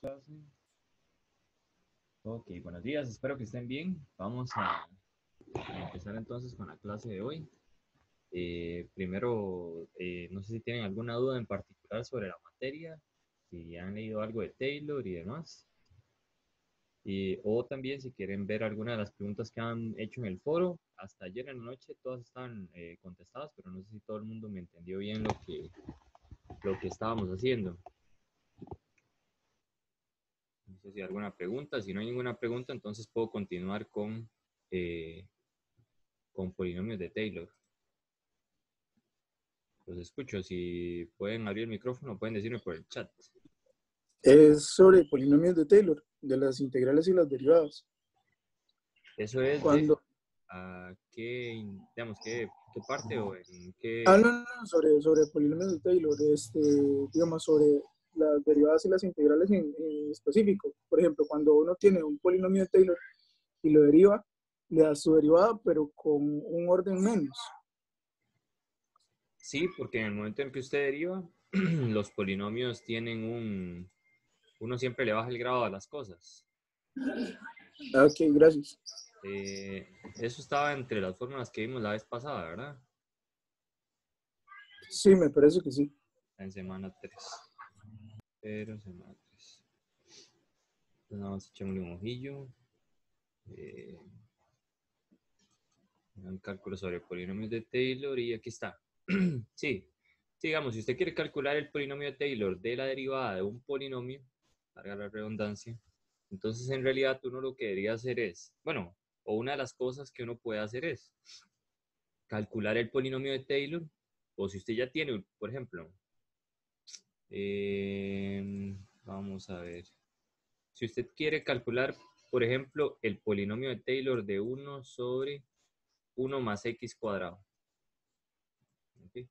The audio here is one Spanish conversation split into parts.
Clase. Ok, buenos días, espero que estén bien. Vamos a empezar entonces con la clase de hoy. Primero, no sé si tienen alguna duda en particular sobre la materia, si han leído algo de Taylor y demás. O también si quieren ver alguna de las preguntas que han hecho en el foro. Hasta ayer en la noche todas están contestadas, pero no sé si todo el mundo me entendió bien lo que estábamos haciendo. No sé si hay alguna pregunta. Si no hay ninguna pregunta, entonces puedo continuar con polinomios de Taylor. Los escucho. Si pueden abrir el micrófono, pueden decirme por el chat. Es sobre polinomios de Taylor, de las integrales y las derivadas. Eso es Cuando... qué, digamos, qué parte o en qué... no, sobre polinomios de Taylor, digamos, sobre las derivadas y las integrales en específico. Por ejemplo, cuando uno tiene un polinomio de Taylor y lo deriva, le da su derivada, pero con un orden menos. Sí, porque en el momento en que usted deriva, los polinomios tienen uno siempre le baja el grado a las cosas. Ok, gracias. Eso estaba entre las fórmulas que vimos la vez pasada, ¿verdad? Sí, me parece que sí. En semana 3. Pero semana 3. Entonces vamos a echarle un ojillo. Un cálculo sobre polinomios de Taylor y aquí está. Sí, digamos, si usted quiere calcular el polinomio de Taylor de la derivada de un polinomio, valga la redundancia, entonces en realidad uno lo que debería hacer es, bueno, o una de las cosas que uno puede hacer es calcular el polinomio de Taylor, o si usted ya tiene, por ejemplo, vamos a ver, si usted quiere calcular, por ejemplo, el polinomio de Taylor de 1 sobre 1 más x cuadrado. ¿Okay?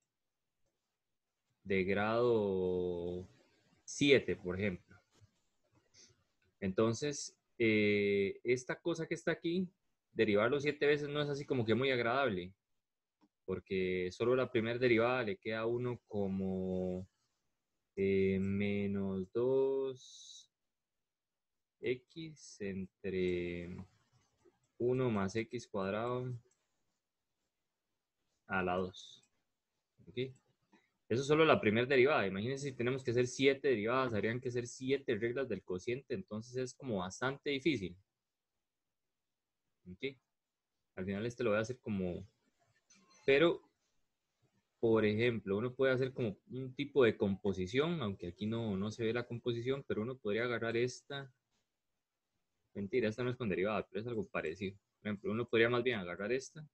De grado 7, por ejemplo. Entonces, esta cosa que está aquí, derivarlo 7 veces no es así como que muy agradable, porque solo la primera derivada le queda a uno como menos 2x entre 1 más x cuadrado a la 2. ¿Okay? Eso es solo la primera derivada. Imagínense si tenemos que hacer 7 derivadas, habrían que ser 7 reglas del cociente, entonces es como bastante difícil. ¿Okay? Al final lo voy a hacer como... Pero, por ejemplo, uno puede hacer como un tipo de composición, aunque aquí no se ve la composición, pero uno podría agarrar esta. Mentira, esta no es con derivada, pero es algo parecido. Por ejemplo, uno podría más bien agarrar esta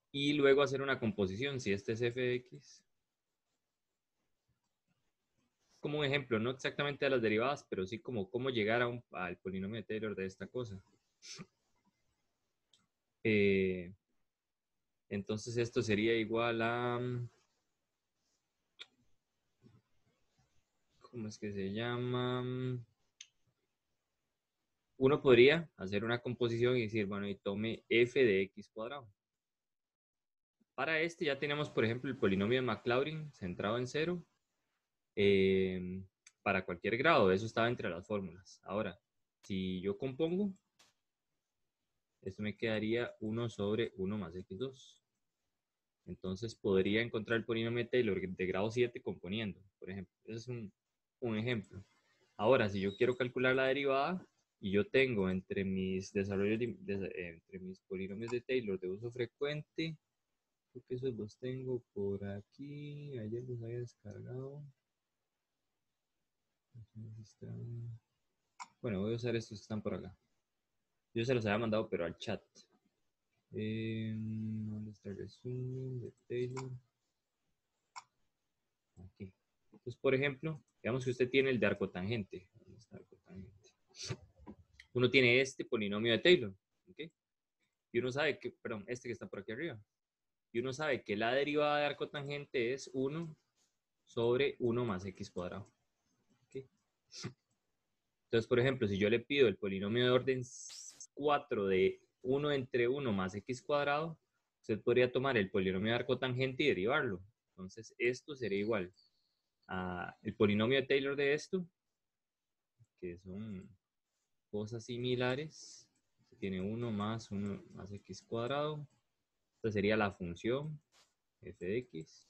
y luego hacer una composición. Si este es f de x, como un ejemplo, no exactamente de las derivadas, pero sí como cómo llegar al polinomio de Taylor de esta cosa. Entonces esto sería igual a... ¿Cómo es que se llama? Uno podría hacer una composición y decir, bueno, y tome f de x cuadrado. Para este ya tenemos, por ejemplo, el polinomio de Maclaurin centrado en 0 para cualquier grado. Eso estaba entre las fórmulas. Ahora, si yo compongo, esto me quedaría 1 sobre 1 más x2. Entonces podría encontrar el polinomio de Taylor de grado 7 componiendo, por ejemplo. Ese es un ejemplo. Ahora, si yo quiero calcular la derivada y yo tengo entre mis desarrollos, entre mis polinomios de Taylor de uso frecuente, creo que esos los tengo por aquí. Ayer los había descargado. Bueno, voy a usar estos que están por acá. Yo se los había mandado, pero al chat. ¿Dónde está el resumen de Taylor? Aquí. Entonces, por ejemplo, digamos que usted tiene el de arcotangente. ¿Dónde está arcotangente? Uno tiene este polinomio de Taylor. ¿Okay? Y uno sabe que, perdón, este que está por aquí arriba. Y uno sabe que la derivada de arcotangente es 1 sobre 1 más x cuadrado. ¿Okay? Entonces, por ejemplo, si yo le pido el polinomio de orden 4 de 1 entre 1 más x cuadrado, usted podría tomar el polinomio de arcotangente y derivarlo. Entonces, esto sería igual el polinomio de Taylor de esto, que son cosas similares. Tiene 1 más x cuadrado. Esta sería la función f de x.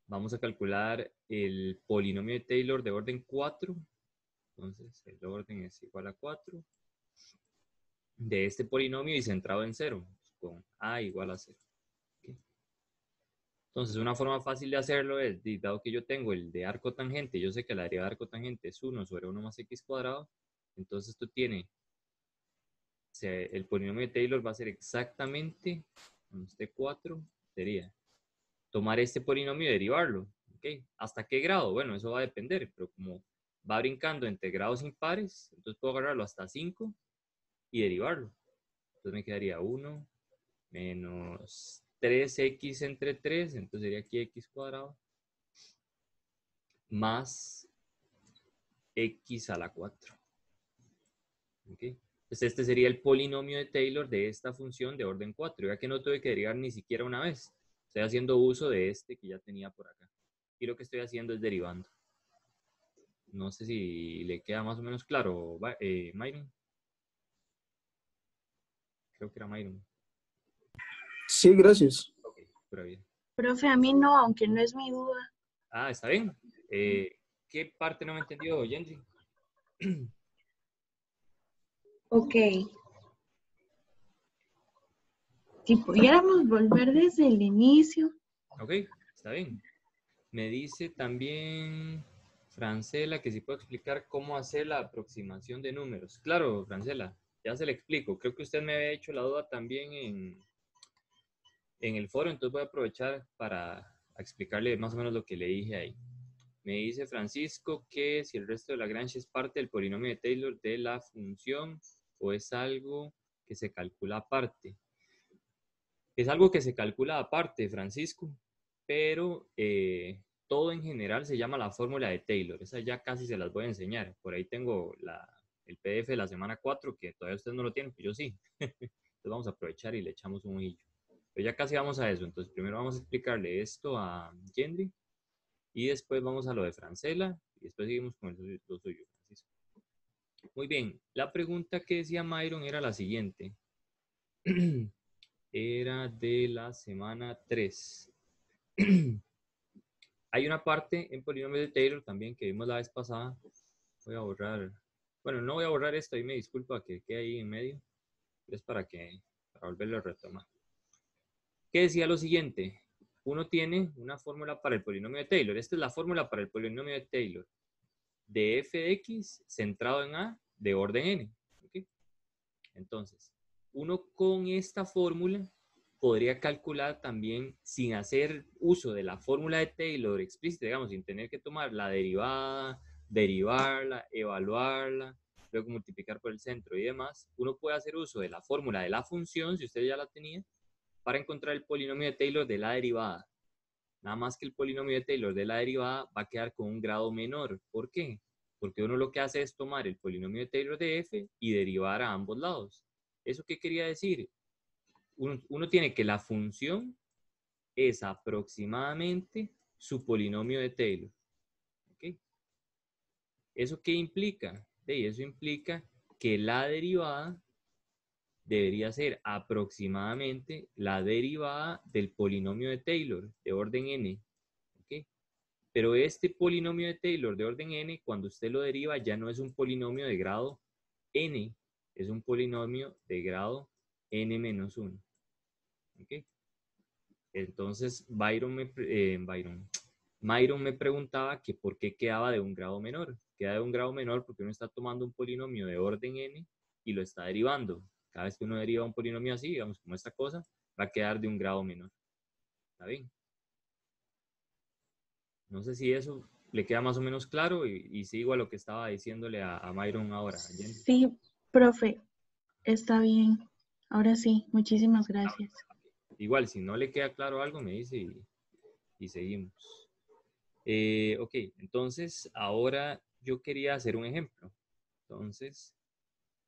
Vamos a calcular el polinomio de Taylor de orden 4. Entonces, el orden es igual a 4 de este polinomio y centrado en 0, con a igual a 0. ¿Okay? Entonces, una forma fácil de hacerlo es, dado que yo tengo el de arco tangente, yo sé que la derivada de arco tangente es 1 sobre 1 más x cuadrado, entonces esto tiene, el polinomio de Taylor va a ser exactamente, cuando esté 4, sería tomar este polinomio y derivarlo. ¿Okay? ¿Hasta qué grado? Bueno, eso va a depender, pero como va brincando entre grados impares, entonces puedo agarrarlo hasta 5 y derivarlo. Entonces me quedaría 1 menos 3x entre 3, entonces sería aquí x cuadrado, más x a la 4. ¿Okay? Pues este sería el polinomio de Taylor de esta función de orden 4. Ya que no tuve que derivar ni siquiera una vez. Estoy haciendo uso de este que ya tenía por acá. Y lo que estoy haciendo es derivando. No sé si le queda más o menos claro, Myron. Creo que era Myron. Sí, gracias. Ok, pero bien. Profe, a mí no, aunque no es mi duda. Ah, está bien. ¿Qué parte no me entendió, Yenji? Ok. Si pudiéramos volver desde el inicio. Ok, está bien. Me dice también Francela que si puedo explicar cómo hacer la aproximación de números. Claro, Francela, ya se le explico. Creo que usted me había hecho la duda también en el foro, entonces voy a aprovechar para explicarle más o menos lo que le dije ahí. Me dice Francisco que si el resto de Lagrange es parte del polinomio de Taylor de la función o es algo que se calcula aparte. Es algo que se calcula aparte, Francisco, pero todo en general se llama la fórmula de Taylor. Esa ya casi se las voy a enseñar. Por ahí tengo el PDF de la semana 4, que todavía ustedes no lo tienen, pero yo sí. Entonces vamos a aprovechar y le echamos un ojillo. Pero ya casi vamos a eso. Entonces primero vamos a explicarle esto a Gendry y después vamos a lo de Francela y después seguimos con lo suyo, Francisco. Muy bien. La pregunta que decía Myron era la siguiente. Era de la semana 3. Hay una parte en polinomios de Taylor también que vimos la vez pasada. Voy a borrar. Bueno, no voy a borrar esto, ahí me disculpa que quede ahí en medio. Es para volverlo a retomar. ¿Qué decía lo siguiente? Uno tiene una fórmula para el polinomio de Taylor. Esta es la fórmula para el polinomio de Taylor. De f de x centrado en a de orden n. ¿Okay? Entonces, uno con esta fórmula podría calcular también sin hacer uso de la fórmula de Taylor explícita, digamos, sin tener que tomar la derivada, derivarla, evaluarla, luego multiplicar por el centro y demás. Uno puede hacer uso de la fórmula de la función, si usted ya la tenía, para encontrar el polinomio de Taylor de la derivada. Nada más que el polinomio de Taylor de la derivada va a quedar con un grado menor. ¿Por qué? Porque uno lo que hace es tomar el polinomio de Taylor de f y derivar a ambos lados. ¿Eso qué quería decir? Uno tiene que la función es aproximadamente su polinomio de Taylor. ¿Okay? ¿Eso qué implica? Eso implica que la derivada debería ser aproximadamente la derivada del polinomio de Taylor de orden n. ¿Okay? Pero este polinomio de Taylor de orden n, cuando usted lo deriva, ya no es un polinomio de grado n, es un polinomio de grado n-1. ¿Okay? Entonces, Myron me preguntaba que por qué quedaba de un grado menor. Queda de un grado menor porque uno está tomando un polinomio de orden n y lo está derivando. Cada vez que uno deriva un polinomio así, digamos, como esta cosa, va a quedar de un grado menor. ¿Está bien? No sé si eso le queda más o menos claro y sigo a lo que estaba diciéndole a Myron ahora. Sí, profe, está bien. Ahora sí, muchísimas gracias. Igual, si no le queda claro algo, me dice y seguimos. Ok, entonces ahora yo quería hacer un ejemplo. Entonces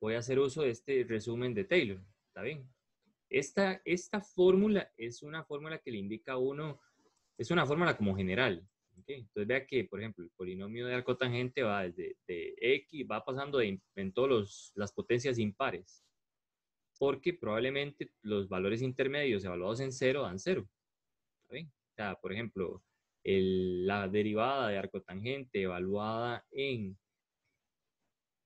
voy a hacer uso de este resumen de Taylor. ¿Está bien? Esta fórmula es una fórmula que le indica a uno es una fórmula como general. ¿Okay? Entonces vea que, por ejemplo, el polinomio de arco tangente va desde x, va pasando en todas las potencias impares, porque probablemente los valores intermedios evaluados en 0 dan 0. ¿Está bien? O sea, por ejemplo, la derivada de arco tangente evaluada en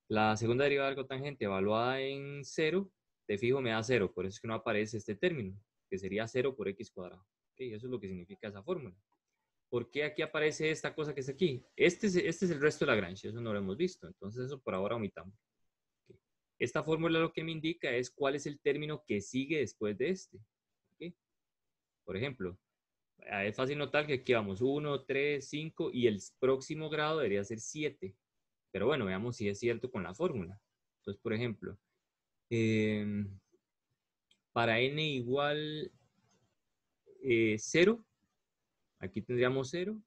la segunda derivada de arco tangente evaluada en 0, de fijo me da 0, por eso es que no aparece este término, que sería 0 por x cuadrado. ¿Okay? Eso es lo que significa esa fórmula. ¿Por qué aquí aparece esta cosa que está aquí? Este es el resto de Lagrange, eso no lo hemos visto, entonces eso por ahora omitamos. ¿Okay? Esta fórmula lo que me indica es cuál es el término que sigue después de este. ¿Okay? Por ejemplo, es fácil notar que aquí vamos 1, 3, 5 y el próximo grado debería ser 7. Pero bueno, veamos si es cierto con la fórmula. Entonces, por ejemplo, para n igual 0, aquí tendríamos 0.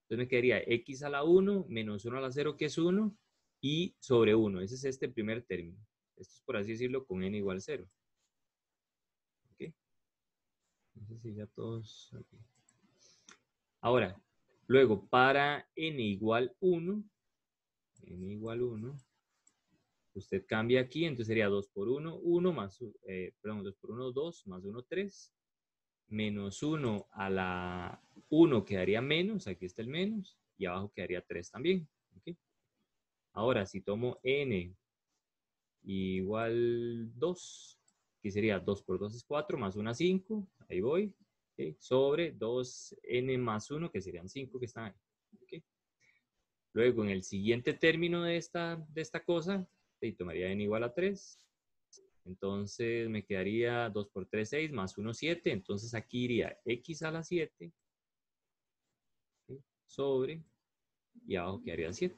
Entonces me quedaría x a la 1 menos 1 a la 0, que es 1, y sobre 1. Ese es este primer término. Esto es, por así decirlo, con n igual 0. ¿Ok? No sé si ya todos... Okay. Ahora, luego, para n igual 1, usted cambia aquí, entonces sería 2 por 1, 1 más, 2 por 1, 2, más 1, 3, menos 1 a la 1 quedaría menos, aquí está el menos, y abajo quedaría 3 también. ¿Okay? Ahora, si tomo n igual 2, aquí sería 2 por 2 es 4, más 1 5, ahí voy, ¿okay? Sobre 2n más 1, que serían 5 que están ahí. ¿Okay? Luego, en el siguiente término de esta cosa, tomaría n igual a 3. Entonces me quedaría 2 por 3, 6, más 1, 7. Entonces aquí iría x a la 7, ¿okay? Sobre, y abajo quedaría 7.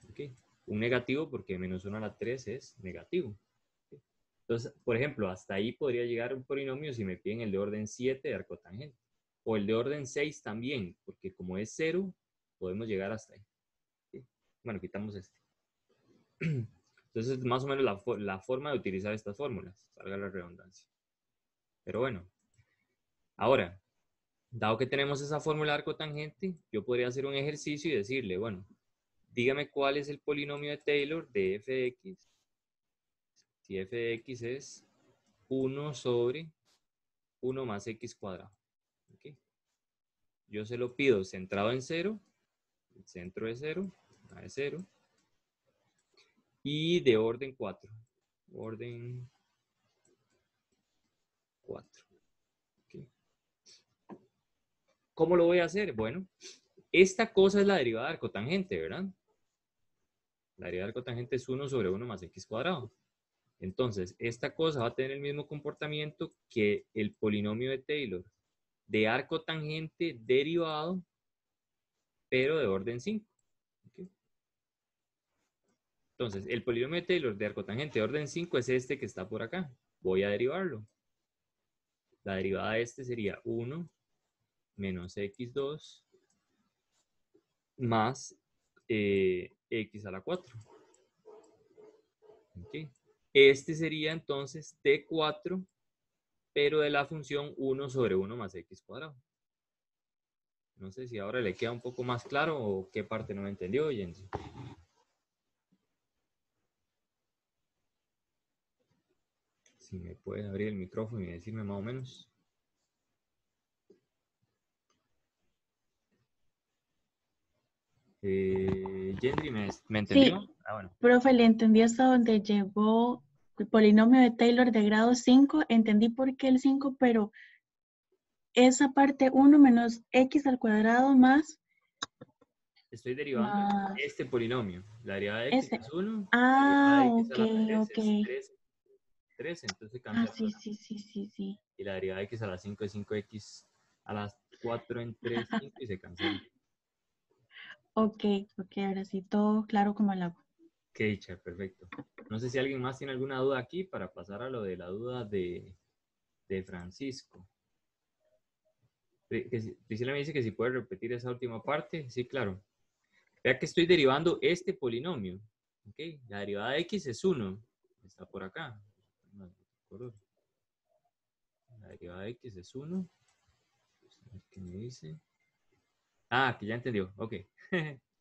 ¿Okay? Un negativo porque menos 1 a la 3 es negativo. ¿Okay? Entonces, por ejemplo, hasta ahí podría llegar un polinomio si me piden el de orden 7 de arco tangente. O el de orden 6 también, porque como es 0, podemos llegar hasta ahí. ¿Okay? Bueno, quitamos este. Entonces, más o menos la forma de utilizar estas fórmulas, salga la redundancia. Pero bueno, ahora, dado que tenemos esa fórmula de arco tangente, yo podría hacer un ejercicio y decirle, bueno, dígame cuál es el polinomio de Taylor de f de x, si f de x es 1 sobre 1 más x cuadrado. ¿Okay? Yo se lo pido centrado en 0, el centro es 0, A es 0, y de orden 4. Orden 4. ¿Okay? ¿Cómo lo voy a hacer? Bueno, esta cosa es la derivada de arco tangente, ¿verdad? La derivada de arco tangente es 1 sobre 1 más x cuadrado. Entonces, esta cosa va a tener el mismo comportamiento que el polinomio de Taylor de arco tangente derivado, pero de orden 5. ¿Okay? Entonces, el polinomio de Taylor de arco tangente de orden 5 es este que está por acá. Voy a derivarlo. La derivada de este sería 1 menos x2 más x a la 4. ¿Okay? Este sería entonces t4, pero de la función 1 sobre 1 más x cuadrado. No sé si ahora le queda un poco más claro o qué parte no me entendió, Jensi. Si me puede abrir el micrófono y decirme más o menos. Jensi, ¿me entendió? Sí, Bueno. profe, le entendí hasta donde llegó el polinomio de Taylor de grado 5. Entendí por qué el 5, pero esa parte 1 menos x al cuadrado más Estoy derivando este polinomio. La derivada de x este. es 1, la derivada Ah, de x a ok, la 3 ok. es 3, entonces Ah, cambia sí, por acá. sí, sí, sí, sí. Y la derivada de x a la 5 es 5x a las 4 entre 5 y se cancela. Ok, ok, ahora sí, todo claro como el agua. Qué dicha, perfecto. No sé si alguien más tiene alguna duda aquí para pasar a lo de la duda de Francisco. Priscila me dice que si puede repetir esa última parte. Sí, claro. Vea que estoy derivando este polinomio. ¿Okay? La derivada de x es 1. Está por acá. La derivada de x es 1. A ver qué me dice. Ah, que ya entendió. Ok.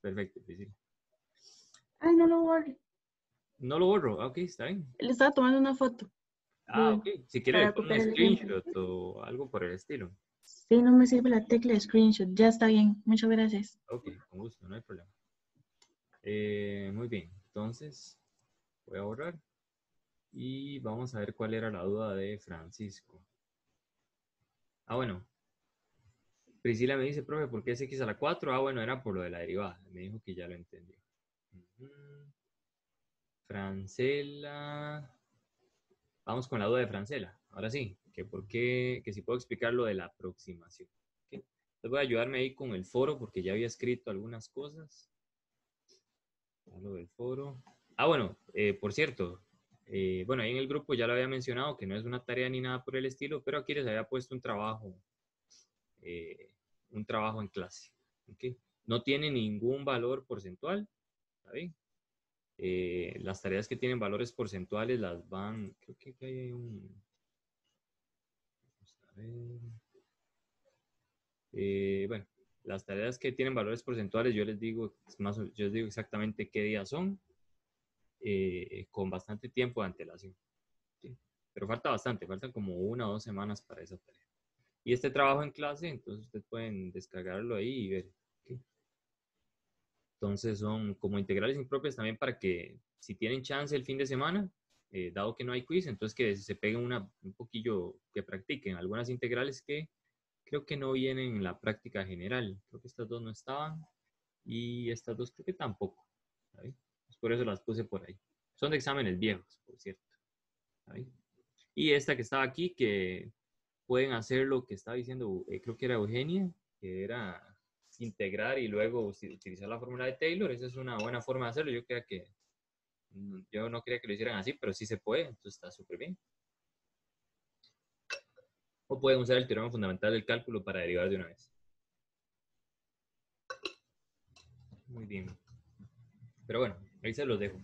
Perfecto. Sí. Ay, no lo borre. No lo borro. Ok, está bien. Le estaba tomando una foto Ah, ok. Si quiere le para pongo un copiar el ejemplo. screenshot o algo por el estilo. Sí, no me sirve la tecla de screenshot. Ya está bien. Muchas gracias. Ok, con gusto, no hay problema. Muy bien. Entonces, voy a borrar. Y vamos a ver cuál era la duda de Francisco. Ah, bueno. Priscila me dice, profe, ¿por qué es x a la 4? Ah, bueno, era por lo de la derivada. Me dijo que ya lo entendió. Ujú. Francela. Vamos con la duda de Francela. Ahora sí, que por qué, que si puedo explicar lo de la aproximación. ¿Okay? Entonces voy a ayudarme ahí con el foro porque ya había escrito algunas cosas. Lo del foro. Ah, bueno, por cierto, bueno, ahí en el grupo ya lo había mencionado que no es una tarea ni nada por el estilo, pero aquí les había puesto eh, un trabajo en clase. ¿Okay? No tiene ningún valor porcentual, ¿está bien? Las tareas que tienen valores porcentuales las van, creo que hay un, vamos a ver, bueno, las tareas que tienen valores porcentuales yo les digo, yo les digo exactamente qué días son, con bastante tiempo de antelación. ¿Sí? Pero falta bastante, faltan como 1 o 2 semanas para esa tarea. Y este trabajo en clase, entonces ustedes pueden descargarlo ahí y ver. ¿Okay? Entonces son como integrales impropias también para que si tienen chance el fin de semana, dado que no hay quiz, entonces que se peguen un poquillo, que practiquen algunas integrales que creo que no vienen en la práctica general. Creo que estas dos no estaban y estas dos creo que tampoco. ¿Sabes? Pues por eso las puse por ahí. Son de exámenes viejos, por cierto. ¿Sabes? Y esta que estaba aquí, que pueden hacer lo que estaba diciendo, creo que era Eugenia, que era integrar y luego utilizar la fórmula de Taylor. Esa es una buena forma de hacerlo. Yo no quería que lo hicieran así, pero sí se puede, entonces está súper bien. O pueden usar el teorema fundamental del cálculo para derivar de una vez. Muy bien. Pero bueno, ahí se los dejo.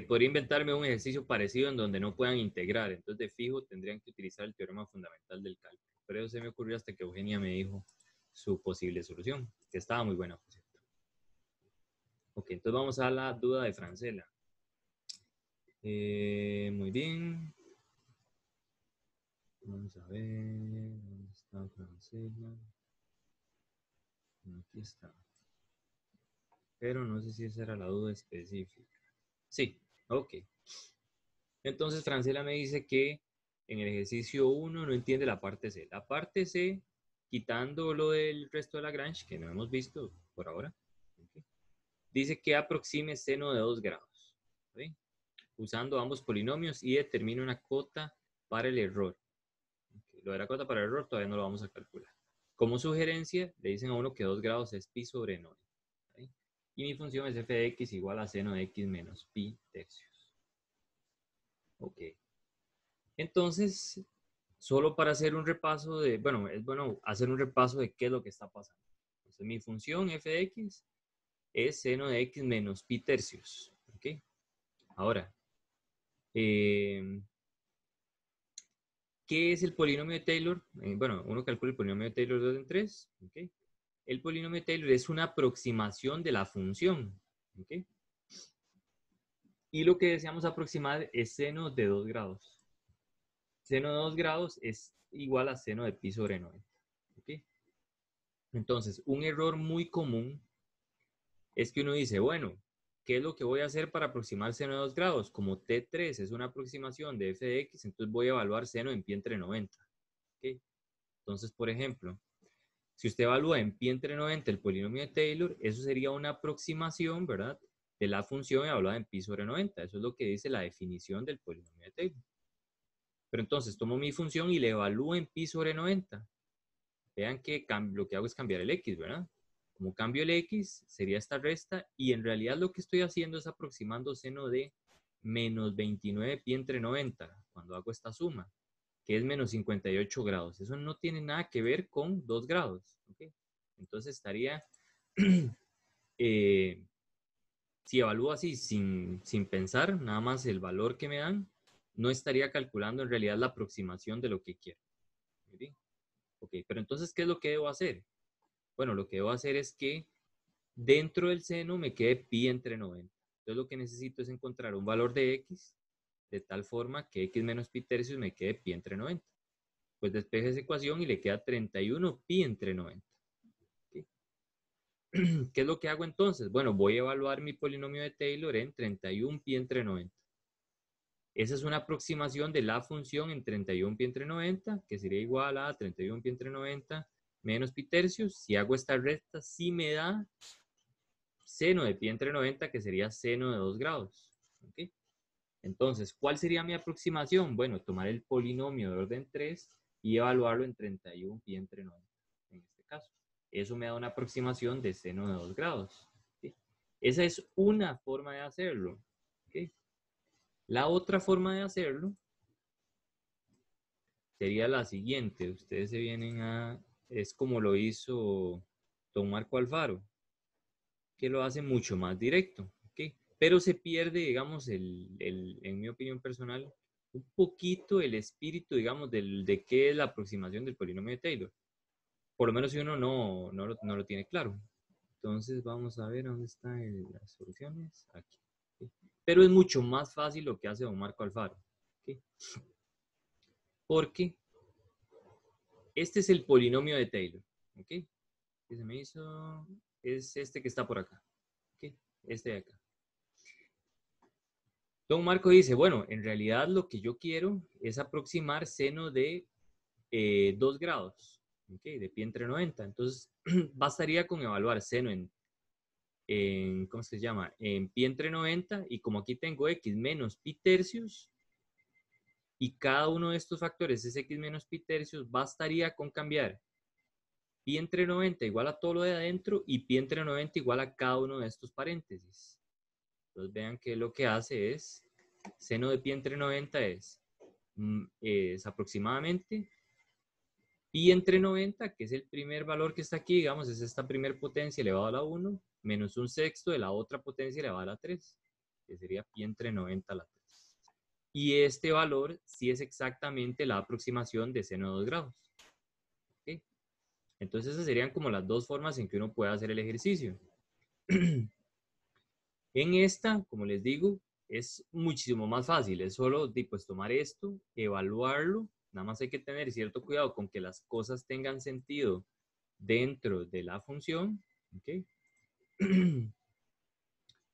Podría inventarme un ejercicio parecido en donde no puedan integrar. Entonces, de fijo, tendrían que utilizar el teorema fundamental del cálculo. Pero eso se me ocurrió hasta que Eugenia me dijo su posible solución, que estaba muy buena, por cierto. Ok, entonces vamos a la duda de Francela. Muy bien. Vamos a ver. ¿Dónde está Francela? Aquí está. Pero no sé si esa era la duda específica. Sí, ok. Entonces Francela me dice que en el ejercicio 1 no entiende la parte C. La parte C, quitando lo del resto de Lagrange, que no hemos visto por ahora, ¿okay? Dice que aproxime seno de 2 grados, ¿okay? Usando ambos polinomios y determina una cota para el error. ¿Okay? Lo de la cota para el error todavía no lo vamos a calcular. Como sugerencia, le dicen a uno que 2 grados es pi sobre 9. ¿Okay? Y mi función es f de x igual a seno de x menos pi tercios. Ok. Entonces, solo para hacer un repaso de, bueno, es bueno hacer un repaso de qué es lo que está pasando. Entonces, mi función f de x es seno de x menos pi tercios. ¿Ok? Ahora, ¿qué es el polinomio de Taylor? Bueno, uno calcula el polinomio de Taylor 2 en 3. ¿Ok? El polinomio de Taylor es una aproximación de la función. ¿Ok? Y lo que deseamos aproximar es seno de 2 grados. Seno de 2 grados es igual a seno de pi sobre 9. ¿Ok? Entonces, un error muy común es que uno dice, bueno, ¿qué es lo que voy a hacer para aproximar seno de 2 grados? Como T3 es una aproximación de f de x, entonces voy a evaluar seno en pi entre 90. ¿Okay? Entonces, por ejemplo, si usted evalúa en pi entre 90 el polinomio de Taylor, eso sería una aproximación, ¿verdad?, de la función evaluada en pi sobre 90. Eso es lo que dice la definición del polinomio de Taylor. Pero entonces tomo mi función y le evalúo en pi sobre 90. Vean que lo que hago es cambiar el x, ¿verdad? Como cambio el x, sería esta resta, y en realidad lo que estoy haciendo es aproximando seno de menos 29 pi entre 90, cuando hago esta suma, que es menos 58 grados. Eso no tiene nada que ver con 2 grados. ¿Okay? Entonces estaría, si evalúo así sin pensar, nada más el valor que me dan, no estaría calculando en realidad la aproximación de lo que quiero. ¿Okay? Ok, pero entonces, ¿qué es lo que debo hacer? Bueno, lo que debo hacer es que dentro del seno me quede pi entre 90. Entonces lo que necesito es encontrar un valor de x de tal forma que x menos pi tercios me quede pi entre 90. Pues despeje esa ecuación y le queda 31 pi entre 90. ¿Okay? ¿Qué es lo que hago entonces? Bueno, voy a evaluar mi polinomio de Taylor en 31 pi entre 90. Esa es una aproximación de la función en 31 pi entre 90, que sería igual a 31 pi entre 90 menos pi tercios. Si hago esta recta, sí me da seno de pi entre 90, que sería seno de 2 grados. ¿Okay? Entonces, ¿cuál sería mi aproximación? Bueno, tomar el polinomio de orden 3 y evaluarlo en 31 pi entre 90, en este caso. Eso me da una aproximación de seno de 2 grados. ¿Okay? Esa es una forma de hacerlo. ¿Okay? La otra forma de hacerlo sería la siguiente. Ustedes se vienen a... Es como lo hizo don Marco Alfaro, que lo hace mucho más directo. ¿Okay? Pero se pierde, digamos, en mi opinión personal, un poquito el espíritu, digamos, de qué es la aproximación del polinomio de Taylor. Por lo menos si uno no lo tiene claro. Entonces vamos a ver dónde están las soluciones. Aquí. ¿Okay? Pero es mucho más fácil lo que hace don Marco Alfaro. ¿Okay? Porque este es el polinomio de Taylor. ¿Ok? Que se me hizo... Es este que está por acá. ¿Ok? Este de acá. Don Marco dice, bueno, en realidad lo que yo quiero es aproximar seno de 2 grados, ¿okay? De pi entre 90. Entonces, bastaría con evaluar seno ¿cómo se llama? En pi entre 90, y como aquí tengo x menos pi tercios, y cada uno de estos factores es x menos pi tercios, bastaría con cambiar pi entre 90 igual a todo lo de adentro, y pi entre 90 igual a cada uno de estos paréntesis. Entonces vean que lo que hace es, seno de pi entre 90 es aproximadamente pi entre 90, que es el primer valor que está aquí, digamos, es esta primer potencia elevado a la 1, menos un sexto de la otra potencia elevada a la 3, que sería pi entre 90 a la 3. Y este valor sí es exactamente la aproximación de seno de 2 grados. ¿Okay? Entonces esas serían como las dos formas en que uno puede hacer el ejercicio. En esta, como les digo, es muchísimo más fácil. Es solo pues, tomar esto, evaluarlo. Nada más hay que tener cierto cuidado con que las cosas tengan sentido dentro de la función. ¿Okay?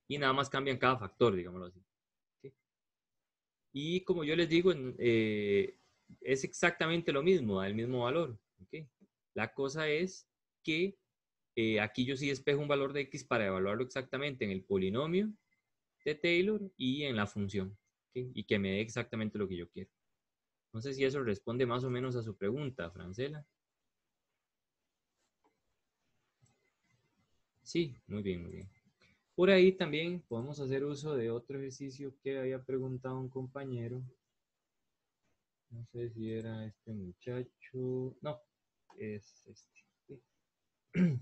Y nada más cambian cada factor, digámoslo así. ¿Okay? Y como yo les digo, es exactamente lo mismo, da el mismo valor. ¿Okay? La cosa es que aquí yo sí despejo un valor de x para evaluarlo exactamente en el polinomio de Taylor y en la función. ¿Okay? Y que me dé exactamente lo que yo quiero. No sé si eso responde más o menos a su pregunta, Francela. Sí, muy bien, muy bien. Por ahí también podemos hacer uso de otro ejercicio que había preguntado un compañero. No sé si era este muchacho. No, es este. ¿Sí?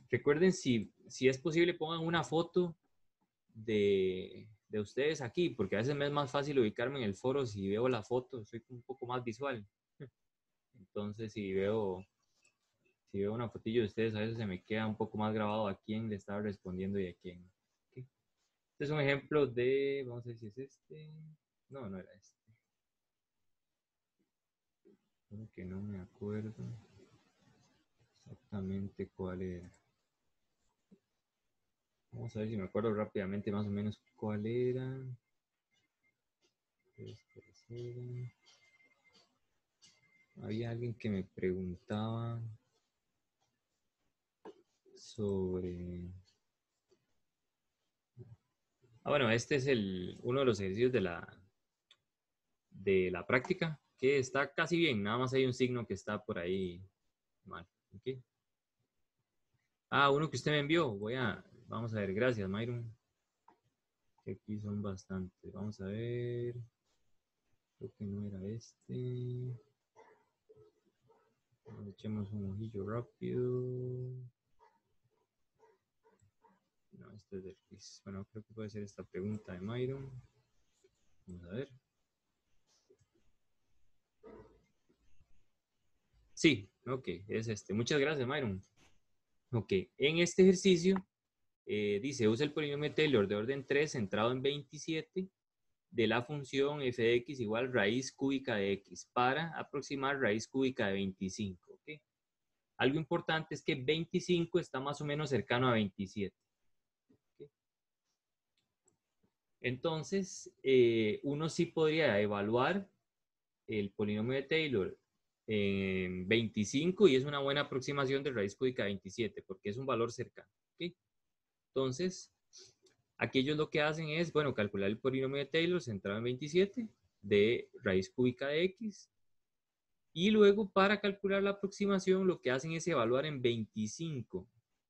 Recuerden, si es posible, pongan una foto de ustedes aquí, porque a veces me es más fácil ubicarme en el foro si veo la foto, soy un poco más visual. Entonces, si veo una fotillo de ustedes, a veces se me queda un poco más grabado a quién le estaba respondiendo y a quién. ¿Okay? Este es un ejemplo de, vamos a ver si es este. No, no era este. Que no me acuerdo exactamente cuál era. Vamos a ver si me acuerdo rápidamente más o menos cuál era. Había alguien que me preguntaba sobre... bueno, este es uno de los ejercicios de la práctica, que está casi bien, nada más hay un signo que está por ahí mal. ¿Okay? Uno que usted me envió, vamos a ver, gracias, Myron. Aquí son bastantes, vamos a ver, creo que no era este. Echemos un ojillo rápido. No, este es del quiz. Bueno, creo que puede ser esta pregunta de Myron. Vamos a ver. Sí, ok, es este. Muchas gracias, Myron. Ok, en este ejercicio dice, usa el polinomio Taylor de orden 3 centrado en 27 de la función f de x igual raíz cúbica de x para aproximar raíz cúbica de 25. ¿Okay? Algo importante es que 25 está más o menos cercano a 27. ¿Okay? Entonces, uno sí podría evaluar el polinomio de Taylor en 25 y es una buena aproximación de raíz cúbica de 27 porque es un valor cercano. ¿Okay? Entonces, aquí ellos lo que hacen es, bueno, calcular el polinomio de Taylor centrado en 27 de raíz cúbica de x. Y luego para calcular la aproximación lo que hacen es evaluar en 25.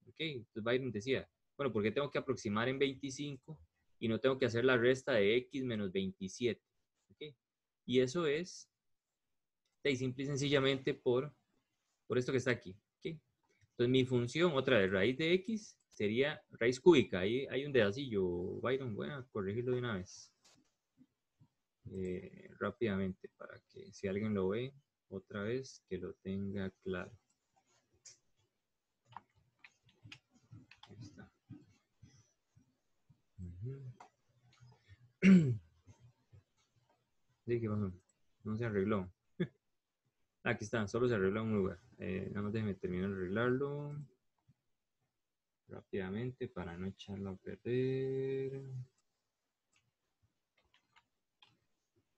¿Ok? Entonces Byron decía, bueno, ¿por qué tengo que aproximar en 25 y no tengo que hacer la resta de x menos 27? ¿Ok? Y eso es simple y sencillamente por esto que está aquí. ¿Ok? Entonces mi función, otra vez, raíz de x sería raíz cúbica. Ahí hay un dedacillo, Byron, voy a corregirlo de una vez. Rápidamente para que si alguien lo ve otra vez que lo tenga claro. Ahí está. Sí, ¿qué pasó? No se arregló. Aquí está, solo se arregló en un lugar. Nada más déjeme terminar de arreglarlo rápidamente para no echarlo a perder.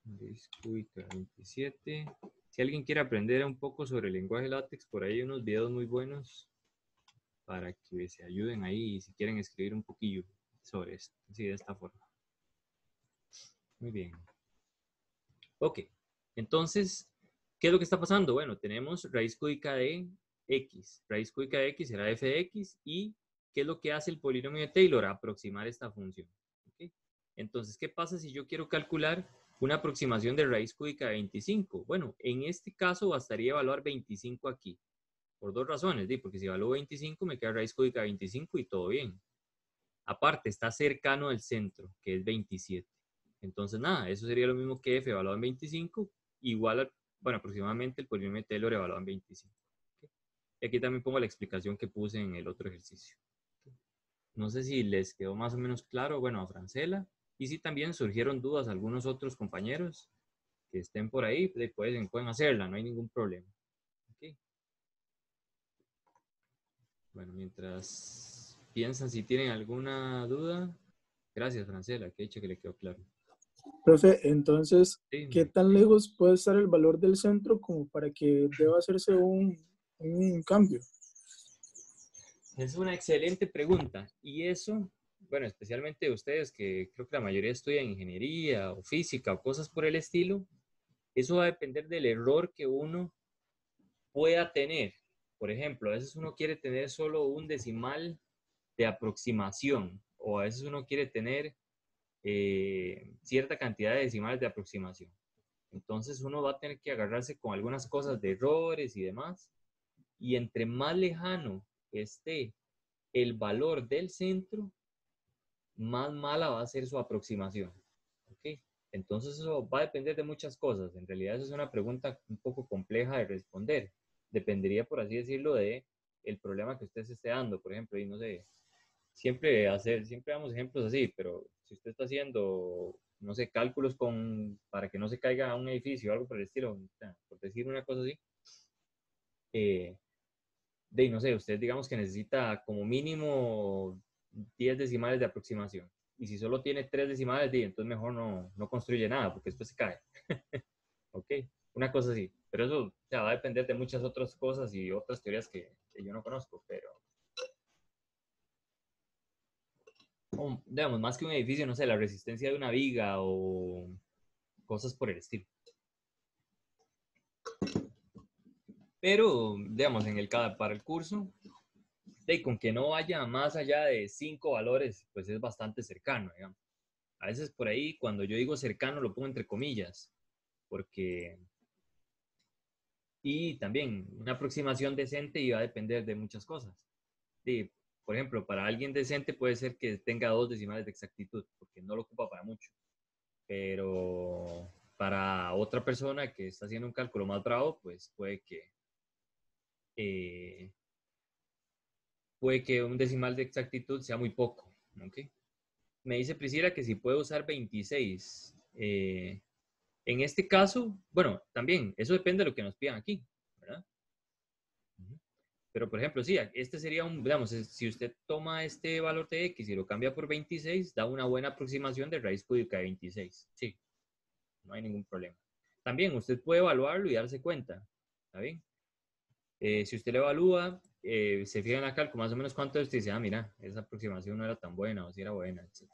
Discuica 27. Si alguien quiere aprender un poco sobre el lenguaje látex, por ahí hay unos videos muy buenos para que se ayuden ahí si quieren escribir un poquillo sobre esto. Así de esta forma. Muy bien. Ok. Entonces, ¿qué es lo que está pasando? Bueno, tenemos raíz cúbica de x. Raíz cúbica de x será f de x. ¿Y qué es lo que hace el polinomio de Taylor? Aproximar esta función. ¿Okay? Entonces, ¿qué pasa si yo quiero calcular una aproximación de raíz cúbica de 25? Bueno, en este caso bastaría evaluar 25 aquí. Por dos razones. Porque si evalúo 25, me queda raíz cúbica de 25 y todo bien. Aparte, está cercano al centro, que es 27. Entonces, nada, eso sería lo mismo que f evaluado en 25, igual a, bueno, aproximadamente el polinomio de Taylor evaluado en 25. ¿Okay? Y aquí también pongo la explicación que puse en el otro ejercicio. ¿Okay? No sé si les quedó más o menos claro, bueno, a Francela, y si también surgieron dudas a algunos otros compañeros que estén por ahí, pueden hacerla, no hay ningún problema. ¿Okay? Bueno, mientras piensan si tienen alguna duda, gracias, Francela, que he dicho que le quedó claro. Profe, entonces, Sí, ¿qué tan lejos puede estar el valor del centro como para que deba hacerse un cambio? es una excelente pregunta. Y eso, bueno, especialmente ustedes que creo que la mayoría estudian ingeniería o física o cosas por el estilo, eso va a depender del error que uno pueda tener. Por ejemplo, a veces uno quiere tener solo un decimal de aproximación o a veces uno quiere tener cierta cantidad de decimales de aproximación. Entonces uno va a tener que agarrarse con algunas cosas de errores y demás. Y entre más lejano esté el valor del centro, más mala va a ser su aproximación. ¿Ok? Entonces eso va a depender de muchas cosas. En realidad eso es una pregunta un poco compleja de responder. Dependería, por así decirlo, de el problema que usted se esté dando. Por ejemplo, y no sé, siempre damos ejemplos así, pero si usted está haciendo, no sé, cálculos para que no se caiga un edificio o algo por el estilo, por decir una cosa así, no sé, usted digamos que necesita como mínimo 10 decimales de aproximación. Y si solo tiene 3 decimales, entonces mejor no construye nada, porque después se cae. ¿Ok? Una cosa así. Pero eso, o sea, va a depender de muchas otras cosas y otras teorías que yo no conozco, pero digamos, más que un edificio, no sé, la resistencia de una viga o cosas por el estilo. Pero, digamos, para el curso, con que no vaya más allá de 5 valores, pues es bastante cercano, digamos. A veces por ahí, cuando yo digo cercano, lo pongo entre comillas, porque... Y también, una aproximación decente iba a depender de muchas cosas. Sí, por ejemplo, para alguien decente puede ser que tenga 2 decimales de exactitud, porque no lo ocupa para mucho. Pero para otra persona que está haciendo un cálculo más bravo, pues puede que puede que un decimal de exactitud sea muy poco. ¿Okay? Me dice Priscila que si puede usar 26. En este caso, bueno, también, eso depende de lo que nos pidan aquí, ¿verdad? Pero, por ejemplo, sí, este sería digamos, si usted toma este valor de x y lo cambia por 26, da una buena aproximación de raíz cúbica de 26. Sí, no hay ningún problema. También usted puede evaluarlo y darse cuenta, ¿está bien? Si usted lo evalúa, se fija en la cálculo, más o menos cuánto usted dice, ah, mira, esa aproximación no era tan buena, o si era buena, etc.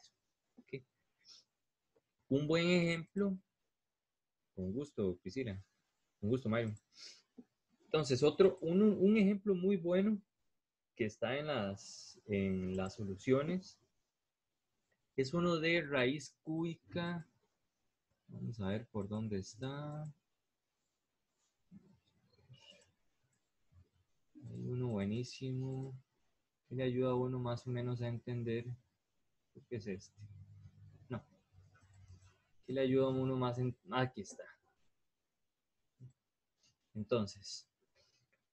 ¿Okay? Un buen ejemplo, con gusto, Priscila, con gusto, Mario. Entonces, un ejemplo muy bueno que está en las soluciones es uno de raíz cúbica. Vamos a ver por dónde está. Hay uno buenísimo que le ayuda a uno más o menos a entender. ¿Qué es este? No. Que le ayuda a uno más aquí está. Entonces,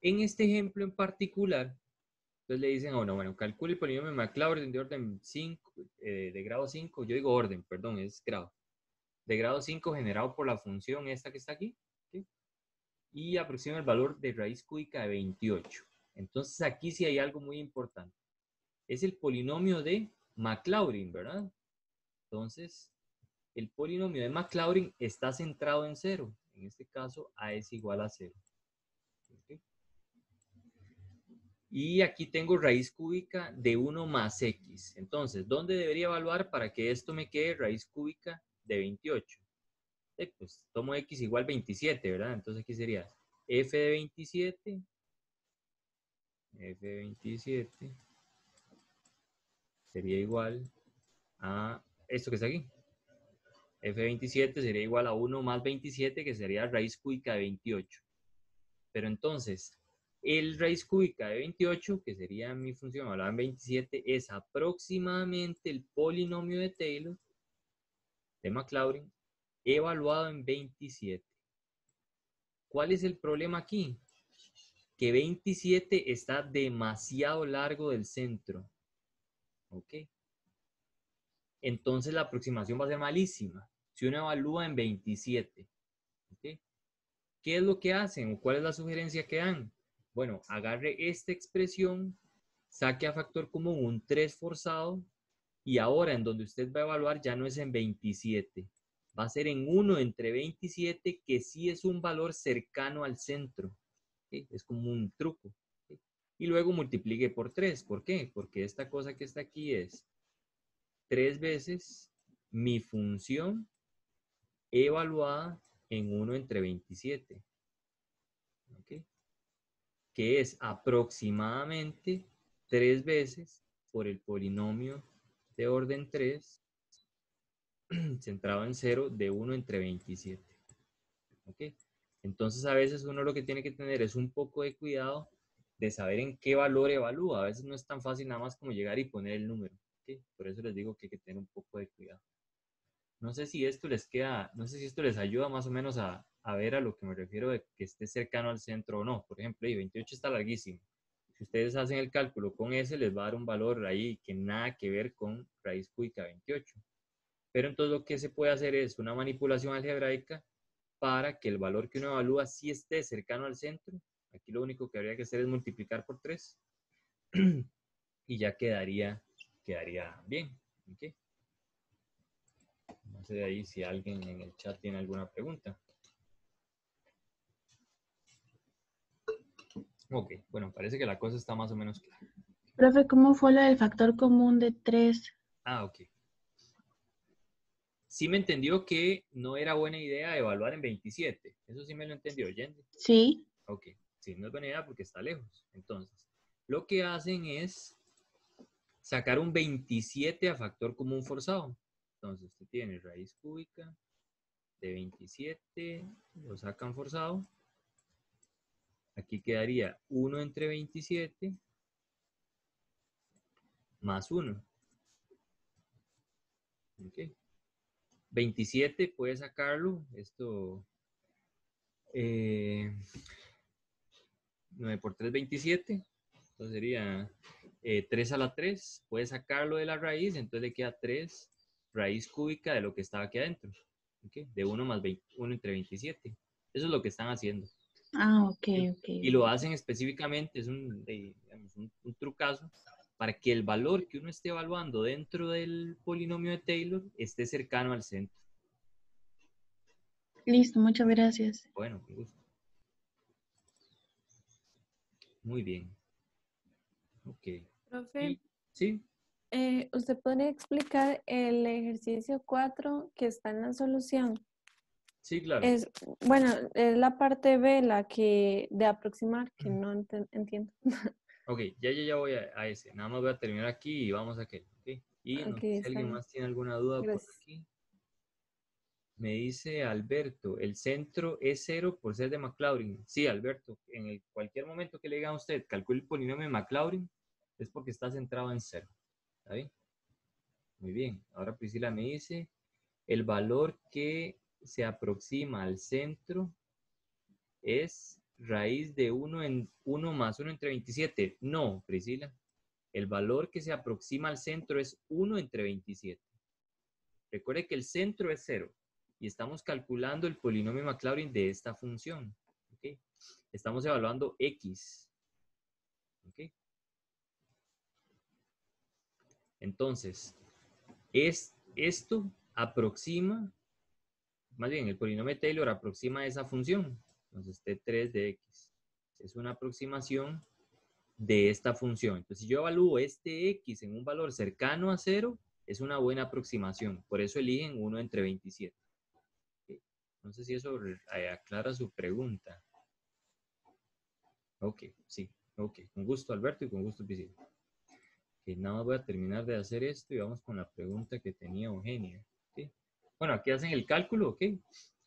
en este ejemplo en particular, entonces le dicen a uno, bueno, calcule el polinomio de Maclaurin de orden 5, de grado 5, yo digo orden, perdón, es grado. De grado 5 generado por la función esta que está aquí, ¿sí? Y aproxima el valor de raíz cúbica de 28. Entonces aquí sí hay algo muy importante. Es el polinomio de Maclaurin, ¿verdad? Entonces, el polinomio de Maclaurin está centrado en 0. En este caso, A es igual a 0. ¿Okay? Y aquí tengo raíz cúbica de 1 más x. Entonces, ¿dónde debería evaluar para que esto me quede raíz cúbica de 28? Pues tomo x igual 27, ¿verdad? Entonces aquí sería f de 27, sería igual a esto que está aquí. F de 27 sería igual a 1 más 27, que sería raíz cúbica de 28. Pero entonces, el raíz cúbica de 28, que sería mi función, hablaba en 27, es aproximadamente el polinomio de Taylor, de Maclaurin, evaluado en 27. ¿Cuál es el problema aquí? Que 27 está demasiado largo del centro. ¿Ok? Entonces la aproximación va a ser malísima si uno evalúa en 27. ¿Ok? ¿Qué es lo que hacen o cuál es la sugerencia que dan? Bueno, agarre esta expresión, saque a factor común un 3 forzado y ahora en donde usted va a evaluar ya no es en 27. Va a ser en 1 entre 27, que sí es un valor cercano al centro. ¿Sí? Es como un truco. ¿Sí? Y luego multiplique por 3. ¿Por qué? Porque esta cosa que está aquí es 3 veces mi función evaluada en 1 entre 27. ¿Okay? Que es aproximadamente 3 veces por el polinomio de orden 3 centrado en 0 de 1 entre 27. ¿Okay? Entonces a veces uno lo que tiene que tener es un poco de cuidado de saber en qué valor evalúa. A veces no es tan fácil nada más como llegar y poner el número. ¿Okay? Por eso les digo que hay que tener un poco de cuidado. No sé si esto les queda, no sé si esto les ayuda más o menos a ver a lo que me refiero de que esté cercano al centro o no. Por ejemplo, 28 está larguísimo. Si ustedes hacen el cálculo con ese, les va a dar un valor ahí que nada que ver con raíz cúbica 28. Pero entonces lo que se puede hacer es una manipulación algebraica para que el valor que uno evalúa sí esté cercano al centro. Aquí lo único que habría que hacer es multiplicar por 3 y ya quedaría bien. ¿Okay? No sé de ahí si alguien en el chat tiene alguna pregunta. Ok, bueno, parece que la cosa está más o menos clara. Profe, ¿cómo fue lo del factor común de 3? Ah, ok. Sí me entendió que no era buena idea evaluar en 27. Eso sí me lo entendió, Yendi. Sí. Ok, sí, no es buena idea porque está lejos. Entonces, lo que hacen es sacar un 27 a factor común forzado. Entonces, usted tiene raíz cúbica de 27, lo sacan forzado. Aquí quedaría 1 entre 27 más 1. Ok. 27 puede sacarlo. Esto 9 por 3, 27. Entonces sería 3 a la 3, puede sacarlo de la raíz, entonces le queda 3 raíz cúbica de lo que estaba aquí adentro. ¿Okay? De 1 más 1 entre 27. Eso es lo que están haciendo. Ah, ok, ¿Sí? ok. Y lo hacen específicamente, es digamos, un trucazo, para que el valor que uno esté evaluando dentro del polinomio de Taylor esté cercano al centro. Listo, muchas gracias. Bueno, con gusto. Muy bien. Ok. Profe, Sí, ¿usted podría explicar el ejercicio 4 que está en la solución? sí, claro. Es, bueno, es la parte B, la que de aproximar, que no entiendo. Ok, ya voy a ese. Nada más voy a terminar aquí y vamos a aquel. ¿Okay? Y no Ok, sé si está alguien bien. más tiene alguna duda por Gracias. aquí. Me dice Alberto, el centro es 0 por ser de Maclaurin. Sí, Alberto, en cualquier momento que le digan a usted, calcule el polinomio de Maclaurin, es porque está centrado en 0. ¿Está bien? Muy bien. Ahora Priscila me dice, el valor que se aproxima al centro es raíz de 1 en 1 más 1 entre 27. No, Priscila. El valor que se aproxima al centro es 1 entre 27. Recuerde que el centro es 0 y estamos calculando el polinomio Maclaurin de esta función. ¿Okay? Estamos evaluando x. ¿Okay? Entonces, esto aproxima, más bien el polinomio de Taylor aproxima esa función. Entonces, T3 de x es una aproximación de esta función. Entonces, si yo evalúo este x en un valor cercano a 0, es una buena aproximación. Por eso eligen 1 entre 27. ¿Okay? No sé si eso aclara su pregunta. Ok, sí. Ok, con gusto Alberto y con gusto Priscila. Ok, nada más voy a terminar de hacer esto y vamos con la pregunta que tenía Eugenia. ¿Okay? Bueno, aquí hacen el cálculo, ¿ok?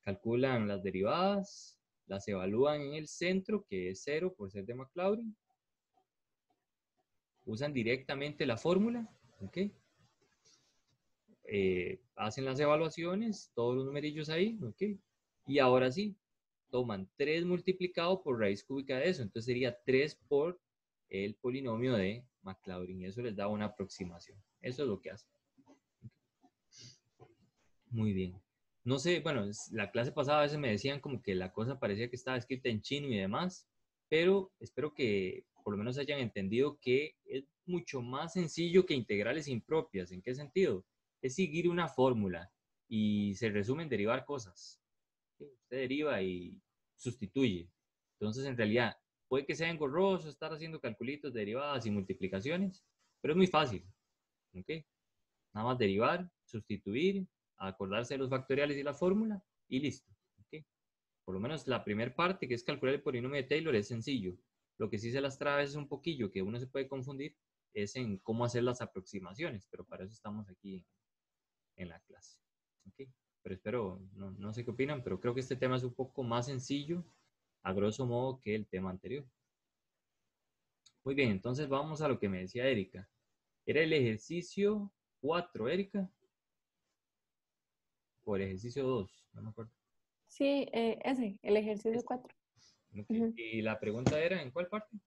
Calculan las derivadas, las evalúan en el centro, que es 0 por ser de Maclaurin. Usan directamente la fórmula, ¿ok? Hacen las evaluaciones, todos los numerillos ahí, ¿ok? Y ahora sí, toman 3 multiplicado por raíz cúbica de eso. Entonces sería 3 por el polinomio de Maclaurin. Y eso les da una aproximación. Eso es lo que hacen. Muy bien. No sé, bueno, la clase pasada a veces me decían como que la cosa parecía que estaba escrita en chino y demás, pero espero que por lo menos hayan entendido que es mucho más sencillo que integrales impropias. ¿En qué sentido? Es seguir una fórmula y se resume en derivar cosas. ¿Sí? Usted deriva y sustituye. Entonces, en realidad, puede que sea engorroso estar haciendo calculitos, derivadas y multiplicaciones, pero es muy fácil. ¿Ok? Nada más derivar, sustituir, acordarse de los factoriales y la fórmula y listo. ¿Okay? Por lo menos la primera parte, que es calcular el polinomio de Taylor, es sencillo. Lo que sí se las trae a veces un poquillo, que uno se puede confundir, es en cómo hacer las aproximaciones, pero para eso estamos aquí en la clase. ¿Okay? Pero espero, no sé qué opinan, pero creo que este tema es un poco más sencillo, a grosso modo, que el tema anterior. Muy bien, entonces vamos a lo que me decía Erika. Era el ejercicio 4, Erika. O el ejercicio 2, no me acuerdo. Sí, ese, el ejercicio 4. Okay. ¿Y la pregunta era en cuál parte?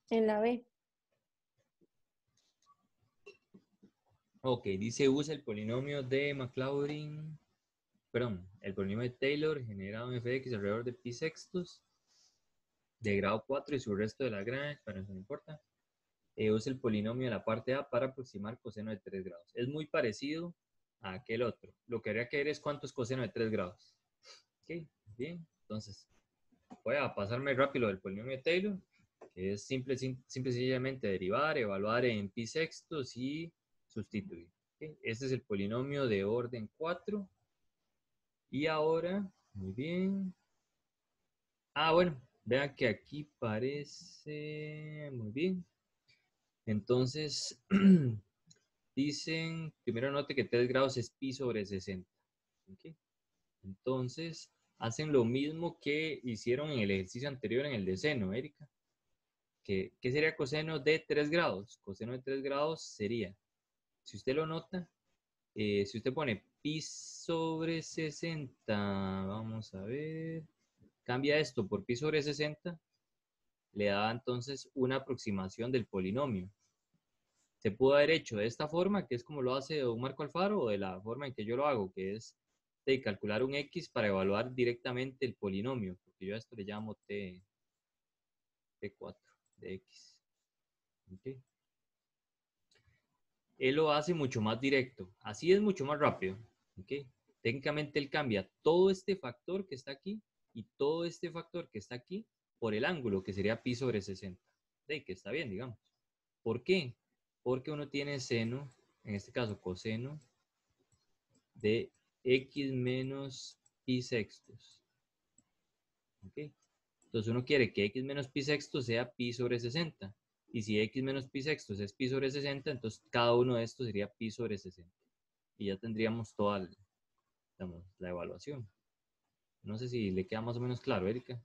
En la B. Ok, dice usa el polinomio de Maclaurin, perdón, el polinomio de Taylor generado en f de x alrededor de pi sextos de grado 4 y su resto de Lagrange, para eso no importa. Usa el polinomio de la parte A para aproximar coseno de 3 grados. Es muy parecido a aquel otro. Lo que habría que ver es cuánto es coseno de 3 grados. Ok, bien. Entonces, voy a pasarme rápido del polinomio de Taylor, que es simple y sencillamente derivar, evaluar en pi sextos y sustituir. ¿Okay? Este es el polinomio de orden 4. Y ahora, muy bien. Ah, bueno, vean que aquí parece muy bien. Entonces, dicen, primero note que 3 grados es pi sobre 60. ¿Okay? Entonces, hacen lo mismo que hicieron en el ejercicio anterior en el de seno, Erika. ¿Qué sería coseno de 3 grados? Coseno de 3 grados sería, si usted lo nota, si usted pone pi sobre 60, vamos a ver, cambia esto por pi sobre 60, le da entonces una aproximación del polinomio. se pudo haber hecho de esta forma, que es como lo hace don Marco Alfaro, o de la forma en que yo lo hago, que es de calcular un X para evaluar directamente el polinomio, porque yo a esto le llamo T4 de X. ¿Okay? Él lo hace mucho más directo, así es mucho más rápido. ¿Okay? Técnicamente él cambia todo este factor que está aquí y todo este factor que está aquí por el ángulo, que sería pi sobre 60. Que está bien, digamos. ¿Por qué? Porque uno tiene seno, en este caso coseno, de x menos pi sextos. ¿Okay? Entonces uno quiere que x menos pi sextos sea pi sobre 60. Y si x menos pi sextos es pi sobre 60, entonces cada uno de estos sería pi sobre 60. Y ya tendríamos toda digamos, la evaluación. No sé si le queda más o menos claro, Erika.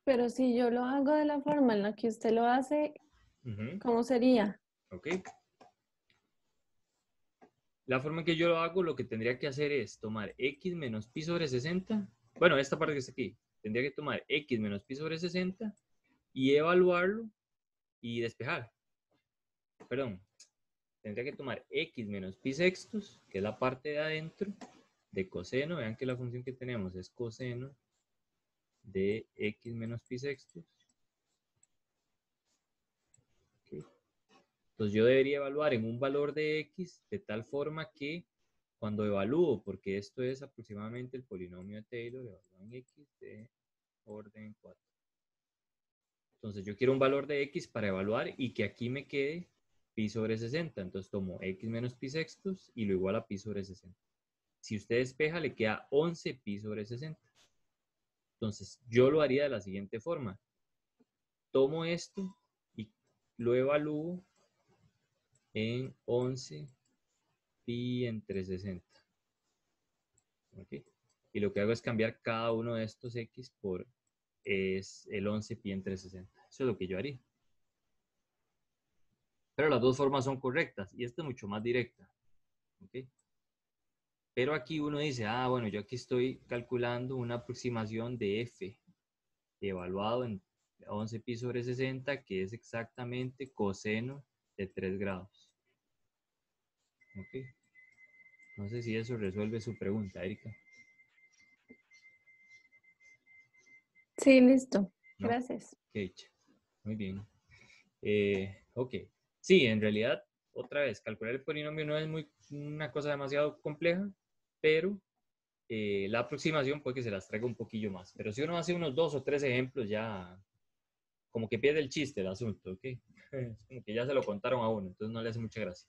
Pero si yo lo hago de la forma en la que usted lo hace, ¿cómo sería? Ok. La forma en que yo lo hago, lo que tendría que hacer es tomar x menos pi sobre 60. Bueno, esta parte que está aquí. Tendría que tomar x menos pi sobre 60 y evaluarlo y despejar. Perdón. Tendría que tomar x menos pi sextos, que es la parte de adentro, de coseno. Vean que la función que tenemos es coseno de x menos pi sextos. Okay. Entonces yo debería evaluar en un valor de x de tal forma que cuando evalúo, porque esto es aproximadamente el polinomio de Taylor, evalúo en x de orden 4. Entonces yo quiero un valor de x para evaluar y que aquí me quede pi sobre 60. Entonces tomo x menos pi sextos y lo igual a pi sobre 60. Si usted despeja, le queda 11 pi sobre 60. Entonces yo lo haría de la siguiente forma. Tomo esto y lo evalúo en 11 pi entre 60. ¿Okay? Y lo que hago es cambiar cada uno de estos x por es el 11 pi entre 60. Eso es lo que yo haría. Pero las dos formas son correctas y esta es mucho más directa. ¿Okay? Pero aquí uno dice, ah, bueno, yo aquí estoy calculando una aproximación de f evaluado en 11 pi sobre 60, que es exactamente coseno de 3 grados. ¿Okay? No sé si eso resuelve su pregunta, Erika. Sí, listo. ¿No? Gracias. Okay. Muy bien. Ok. Sí, en realidad, otra vez, calcular el polinomio no es una cosa demasiado compleja, pero la aproximación puede que se las traiga un poquillo más. Pero si uno hace unos 2 o 3 ejemplos, ya como que pierde el chiste el asunto, ¿ok? Es como que ya se lo contaron a uno, entonces no le hace mucha gracia.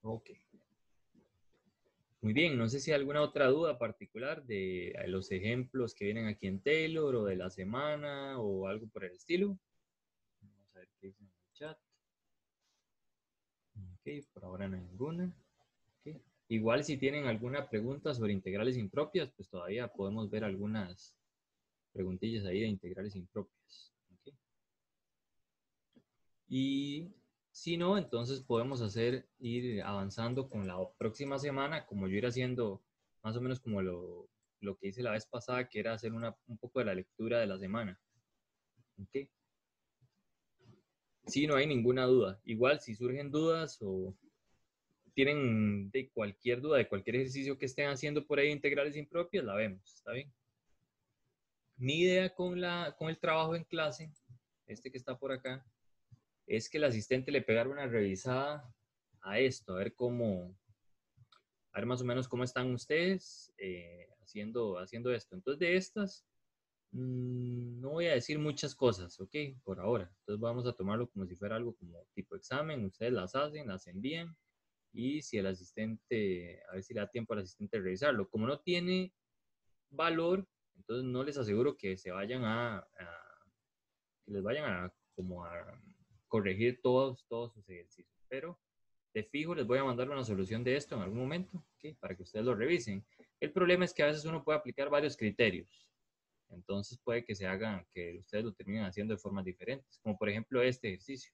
Ok. Muy bien, no sé si hay alguna otra duda particular de los ejemplos que vienen aquí en Taylor o de la semana o algo por el estilo. Vamos a ver qué dice en el chat. Ok, por ahora no hay ninguna. Okay. Igual si tienen alguna pregunta sobre integrales impropias, pues todavía podemos ver algunas preguntillas ahí de integrales impropias. Okay. Y si no, entonces podemos ir avanzando con la próxima semana, como yo ir haciendo más o menos como lo que hice la vez pasada, que era hacer un poco de la lectura de la semana. Okay. Si no hay ninguna duda. Igual si surgen dudas o tienen de cualquier duda, de cualquier ejercicio que estén haciendo por ahí de integrales impropias, la vemos. ¿Está bien? Mi idea con el trabajo en clase, este que está por acá, es que el asistente le pegara una revisada a esto, a ver más o menos cómo están ustedes haciendo esto. Entonces, de estas, no voy a decir muchas cosas, ¿ok? Por ahora. Entonces, vamos a tomarlo como si fuera algo como tipo examen. Ustedes las hacen, las envían. Y si el asistente, a ver si le da tiempo al asistente de revisarlo. Como no tiene valor, entonces no les aseguro que se vayan que les vayan como a corregir todos sus ejercicios. Pero de fijo les voy a mandar una solución de esto en algún momento, ¿okay? Para que ustedes lo revisen. El problema es que a veces uno puede aplicar varios criterios. Entonces puede que que ustedes lo terminen haciendo de formas diferentes. Como por ejemplo este ejercicio.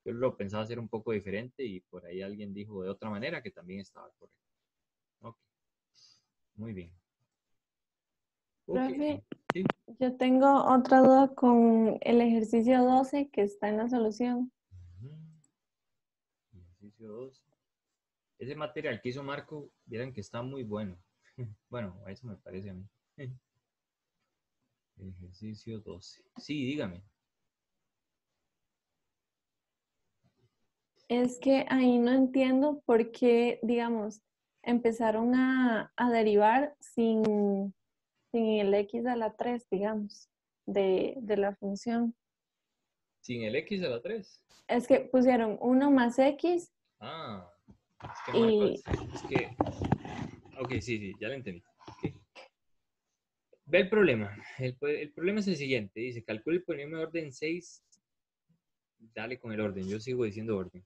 Yo lo pensaba hacer un poco diferente y por ahí alguien dijo de otra manera que también estaba correcto. Ok. Muy bien. Ok, Profe, sí. yo tengo otra duda con el ejercicio 12 que está en la solución. Ujú. Ejercicio 12. Ese material que hizo Marco, vieran que está muy bueno. Bueno, eso me parece a mí. Ejercicio 12. Sí, dígame. Es que ahí no entiendo por qué, digamos, empezaron a derivar sin el x a la 3, digamos, de la función. Sin el X a la 3. Es que pusieron 1 más x Ah, es que Marco, y es que... Ok, sí, sí, ya lo entendí. Ok. Ve el problema. El problema es el siguiente. Dice, calcula el polinomio de orden 6. Dale con el orden. Yo sigo diciendo orden.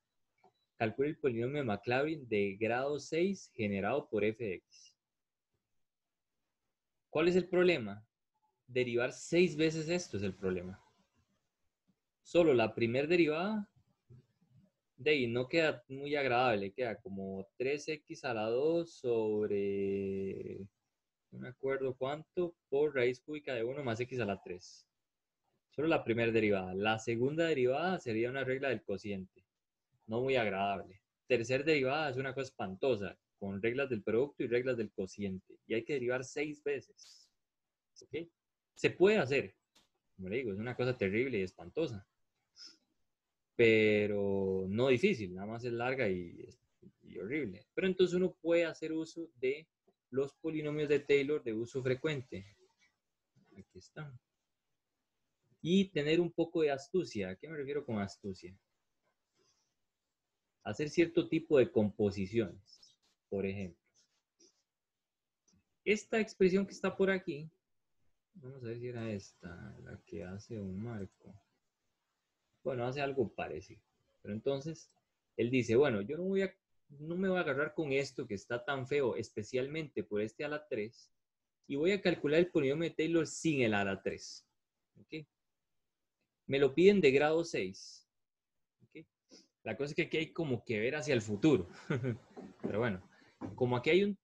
Calcula el polinomio de Maclaurin de grado 6 generado por f de x. ¿Cuál es el problema? Derivar 6 veces esto es el problema. Solo la primera derivada de ahí no queda muy agradable. Queda como 3x a la 2 sobre... No me acuerdo cuánto por raíz cúbica de 1 más x a la 3. Solo la primera derivada. La segunda derivada sería una regla del cociente. No muy agradable. Tercera derivada es una cosa espantosa, con reglas del producto y reglas del cociente. Y hay que derivar 6 veces. ¿Okay? Se puede hacer. Como le digo, es una cosa terrible y espantosa. Pero no difícil, nada más es larga y horrible. Pero entonces uno puede hacer uso de los polinomios de Taylor de uso frecuente. Aquí están. Y tener un poco de astucia. ¿A qué me refiero con astucia? Hacer cierto tipo de composiciones. Por ejemplo, esta expresión que está por aquí, vamos a ver si era esta, la que hace un marco. Bueno, hace algo parecido. Pero entonces, él dice, bueno, yo no me voy a agarrar con esto que está tan feo, especialmente por este a la 3, y voy a calcular el polinomio de Taylor sin el a la 3. ¿Okay? Me lo piden de grado 6. ¿Okay? La cosa es que aquí hay como que ver hacia el futuro. Pero bueno, como aquí hay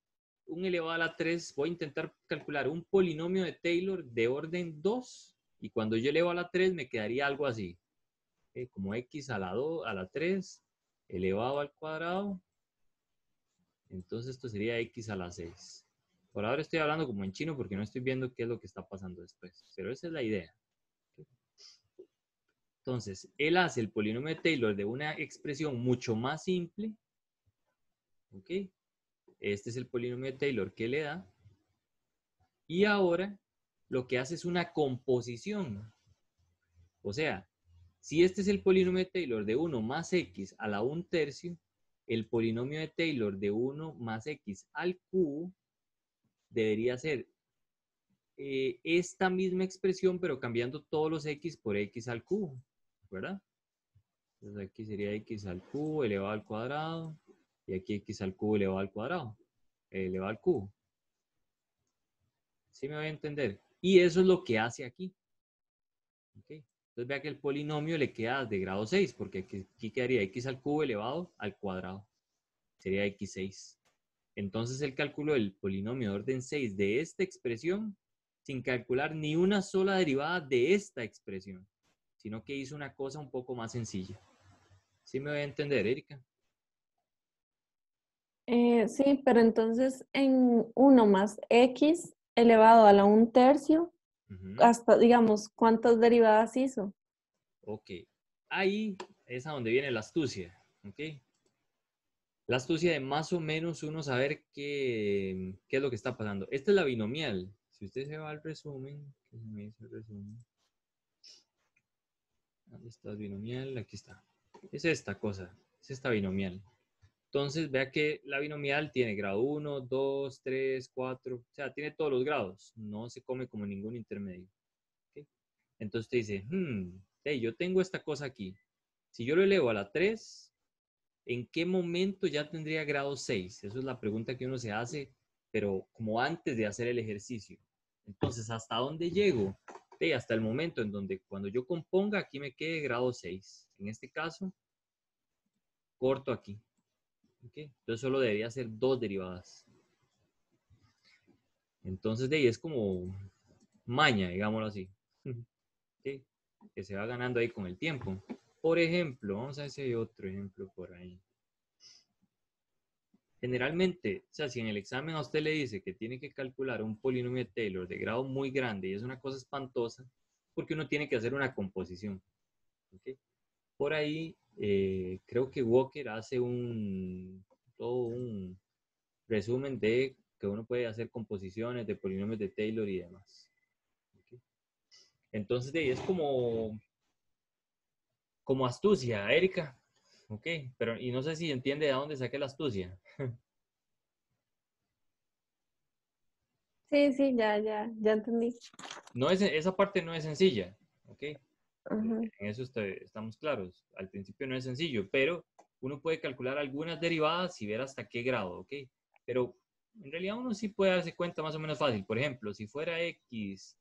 un elevado a la 3, voy a intentar calcular un polinomio de Taylor de orden 2, y cuando yo elevo a la 3 me quedaría algo así. Como x a la 2, a la 3, elevado al cuadrado. Entonces esto sería x a la 6. Por ahora estoy hablando como en chino porque no estoy viendo qué es lo que está pasando después. Pero esa es la idea. Entonces, él hace el polinomio de Taylor de una expresión mucho más simple. ¿Ok? Este es el polinomio de Taylor que le da. Y ahora lo que hace es una composición. O sea, si este es el polinomio de Taylor de 1 más x a la 1/3, el polinomio de Taylor de 1 más x al cubo debería ser esta misma expresión, pero cambiando todos los x por x al cubo, ¿verdad? Entonces aquí sería x al cubo elevado al cuadrado, y aquí x al cubo elevado al cuadrado, elevado al cubo. ¿Sí me voy a entender? Y eso es lo que hace aquí. ¿Okay? Entonces vea que el polinomio le queda de grado 6, porque aquí quedaría x al cubo elevado al cuadrado. Sería x6. Entonces él calculó el polinomio de orden 6 de esta expresión sin calcular ni una sola derivada de esta expresión, sino que hizo una cosa un poco más sencilla. ¿Sí me voy a entender, Erika? sí, pero entonces en 1 más x elevado a la 1/3, hasta, digamos, ¿cuántas derivadas hizo? Ok. Ahí es a donde viene la astucia. Ok. La astucia de más o menos uno saber qué es lo que está pasando. Esta es la binomial. Si usted se va al resumen, ¿qué se me dice el resumen? ¿Dónde está el binomial? Aquí está. Es esta cosa. Es esta binomial. Entonces, vea que la binomial tiene grado 1, 2, 3, 4. O sea, tiene todos los grados. No se come como ningún intermedio. ¿Okay? Entonces usted dice, hey, yo tengo esta cosa aquí. Si yo lo elevo a la 3, ¿en qué momento ya tendría grado 6? Esa es la pregunta que uno se hace, pero como antes de hacer el ejercicio. Entonces, ¿hasta dónde llego? Hasta el momento en donde cuando yo componga, aquí me quede grado 6. En este caso, corto aquí. ¿Okay? Entonces solo debería ser 2 derivadas. Entonces, de ahí es como maña, digámoslo así. ¿Sí? Que se va ganando ahí con el tiempo. Por ejemplo, vamos a ver si hay otro ejemplo por ahí. Generalmente, o sea, si en el examen a usted le dice que tiene que calcular un polinomio de Taylor de grado muy grande y es una cosa espantosa, porque uno tiene que hacer una composición. ¿Okay? Por ahí, creo que Walker hace todo un resumen de que uno puede hacer composiciones de polinomios de Taylor y demás. ¿Okay? Entonces, es como astucia, Erika. Ok, pero y no sé si entiende de dónde saqué la astucia. Sí, sí, ya entendí. No es, esa parte no es sencilla, ok. Ajá. En eso estamos claros. Al principio no es sencillo, pero uno puede calcular algunas derivadas y ver hasta qué grado, ok. Pero en realidad uno sí puede darse cuenta más o menos fácil. Por ejemplo, si fuera X,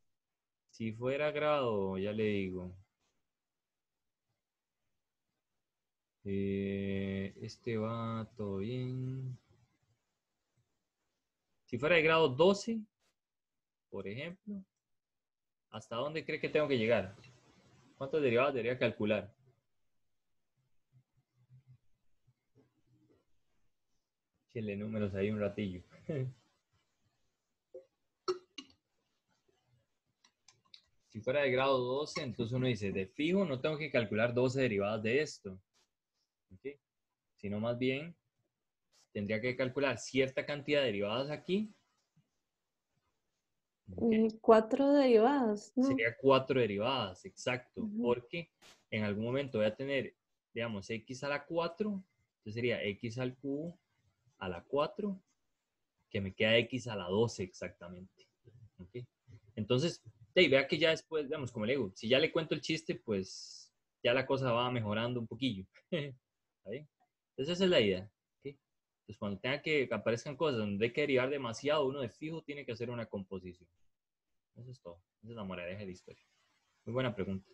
si fuera grado, ya le digo. Este va todo bien. Si fuera de grado 12, por ejemplo, ¿hasta dónde cree que tengo que llegar? ¿Cuántas derivadas debería calcular? Échenle números ahí un ratillo. Si fuera de grado 12, entonces uno dice, de fijo no tengo que calcular 12 derivadas de esto. ¿Okay? Sino más bien tendría que calcular cierta cantidad de derivadas aquí. ¿Okay? 4 derivadas, ¿no? Sería 4 derivadas, exacto. Ujú. Porque en algún momento voy a tener, digamos, x a la 4. Entonces sería x al cubo a la 4, que me queda x a la 12 exactamente. ¿Okay? Entonces, vea que ya después, digamos, como le digo, si ya le cuento el chiste, pues ya la cosa va mejorando un poquillo. ¿Está bien? Entonces esa es la idea. ¿Okay? Entonces cuando tenga que aparezcan cosas donde hay que derivar demasiado, uno de fijo tiene que hacer una composición. Eso es todo. Esa es la moraleja de la historia. Muy buena pregunta.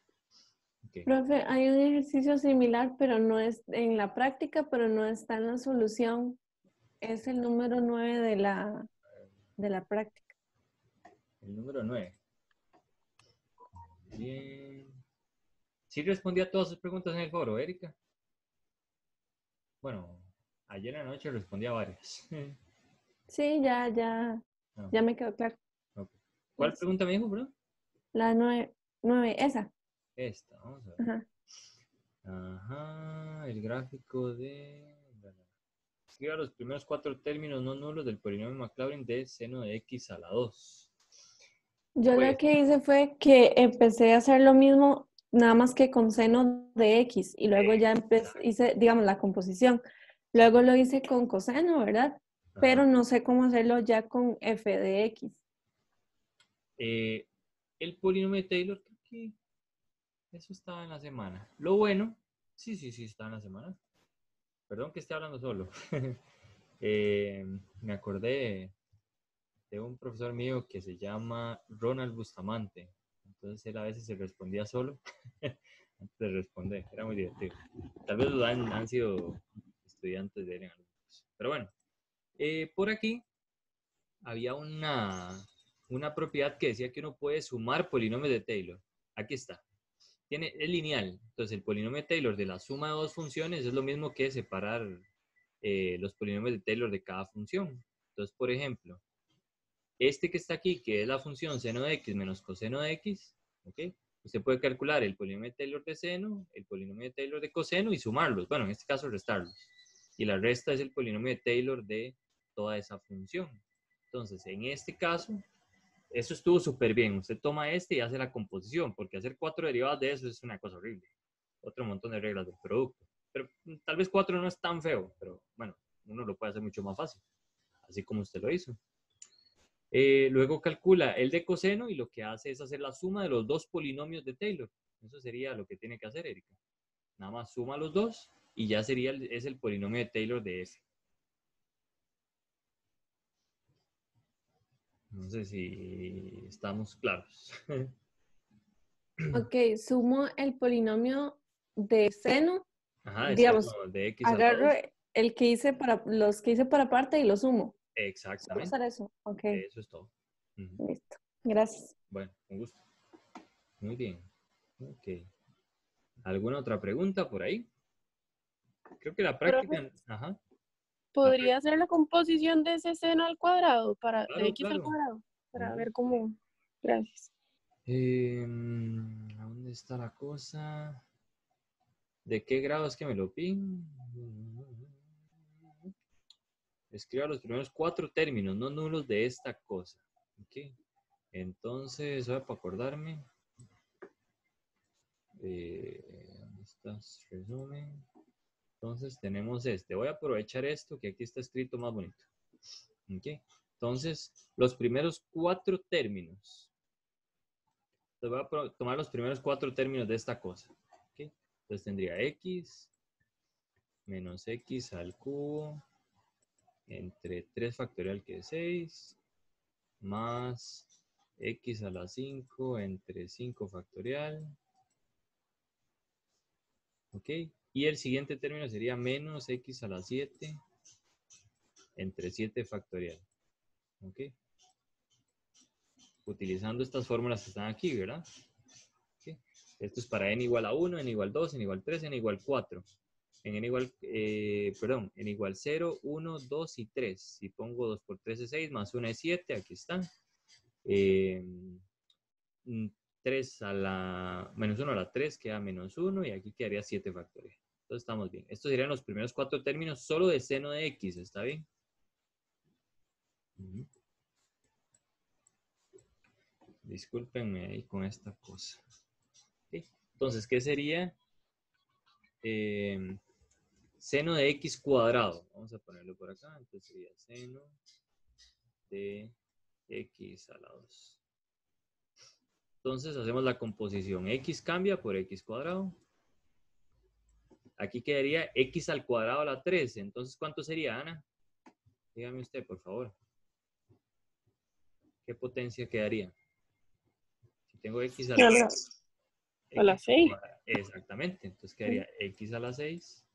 Okay. Profe, hay un ejercicio similar, pero no es en la práctica, pero no está en la solución. Es el número 9 de la práctica. El número 9. Bien. ¿Sí respondí a todas sus preguntas en el foro, Erika? Bueno, ayer en la noche respondí a varias. Sí, No. ya me quedó claro. Okay. ¿Cuál pregunta me dijo, bro? La 9, esa. Esta, vamos a ver. Ajá. Ajá, el gráfico de... Escriba los primeros 4 términos no nulos del polinomio Maclaurin de seno de x a la 2. Yo Pues, lo que hice fue que empecé a hacer lo mismo, nada más que con seno de x, y luego ya hice, digamos, la composición. Luego lo hice con coseno, ¿verdad? ajá. Pero no sé cómo hacerlo ya con f de x. El polinomio de Taylor, creo que eso estaba en la semana. Lo bueno, sí, estaba en la semana. Perdón que esté hablando solo. Me acordé de un profesor mío que se llama Ronald Bustamante. Entonces él a veces se respondía solo antes de responder. Era muy divertido. Tal vez han sido estudiantes de él en algunos. Pero bueno, por aquí había una propiedad que decía que uno puede sumar polinomios de Taylor. Aquí está. Es lineal. Entonces el polinomio de Taylor de la suma de dos funciones es lo mismo que separar los polinomios de Taylor de cada función. Entonces, por ejemplo, este que está aquí, que es la función seno de x menos coseno de x, ¿ok? Usted puede calcular el polinomio de Taylor de seno, el polinomio de Taylor de coseno y sumarlos. Bueno, en este caso restarlos. Y la resta es el polinomio de Taylor de toda esa función. Entonces, en este caso, eso estuvo súper bien. Usted toma este y hace la composición, porque hacer 4 derivadas de eso es una cosa horrible. Otro montón de reglas del producto. Pero tal vez 4 no es tan feo, pero bueno, uno lo puede hacer mucho más fácil, así como usted lo hizo. Luego calcula el de coseno y lo que hace es hacer la suma de los dos polinomios de Taylor. Eso sería lo que tiene que hacer, Erika. Nada más suma los dos y ya es el polinomio de Taylor de F. No sé si estamos claros. Ok, sumo el polinomio de seno, Ajá, es digamos, de X a la agarro 2. el que hice los que hice para parte y lo sumo. ¿Puedo Exactamente. usar eso? Ok, Eso es todo. listo. Gracias. Bueno, con gusto. Muy bien. Ok. ¿Alguna otra pregunta por ahí? Creo que la práctica... Profe, Ajá. ¿podría ser la composición de ese seno al cuadrado, de Claro, x al claro. cuadrado? Para Con ver gusto. cómo. Gracias. ¿Dónde está la cosa? ¿De qué grado es que me lo piden? Escriba los primeros 4 términos, no nulos de esta cosa. ¿Ok? Entonces, para acordarme. ¿Dónde estás? Resumen. Entonces, tenemos este. Voy a aprovechar esto que aquí está escrito más bonito. ¿Ok? Entonces, los primeros 4 términos. Voy a tomar los primeros 4 términos de esta cosa. ¿Ok? Entonces, tendría x menos x al cubo entre 3 factorial que es 6 más x a la 5 entre 5 factorial. ¿Ok? Y el siguiente término sería menos x a la 7 entre 7 factorial. ¿Ok? Utilizando estas fórmulas que están aquí, ¿verdad? ¿Ok? Esto es para n igual a 1, n igual 2, n igual 3, n igual 4. En n igual, n igual 0, 1, 2 y 3. Si pongo 2 por 3 es 6, más 1 es 7, aquí está. 3 a la, menos 1 a la 3 queda menos 1 y aquí quedaría 7 factorial. Entonces estamos bien. Estos serían los primeros 4 términos solo de seno de x, ¿está bien? Discúlpenme ahí con esta cosa. ¿Okay? Entonces, ¿qué sería? Seno de x cuadrado. Vamos a ponerlo por acá. Entonces sería seno de x a la 2. Entonces hacemos la composición. X cambia por x cuadrado. Aquí quedaría x al cuadrado a la 3. Entonces, ¿cuánto sería, Ana? Dígame usted, por favor. ¿Qué potencia quedaría? Si tengo x a la 6. Exactamente. Entonces quedaría x a la 6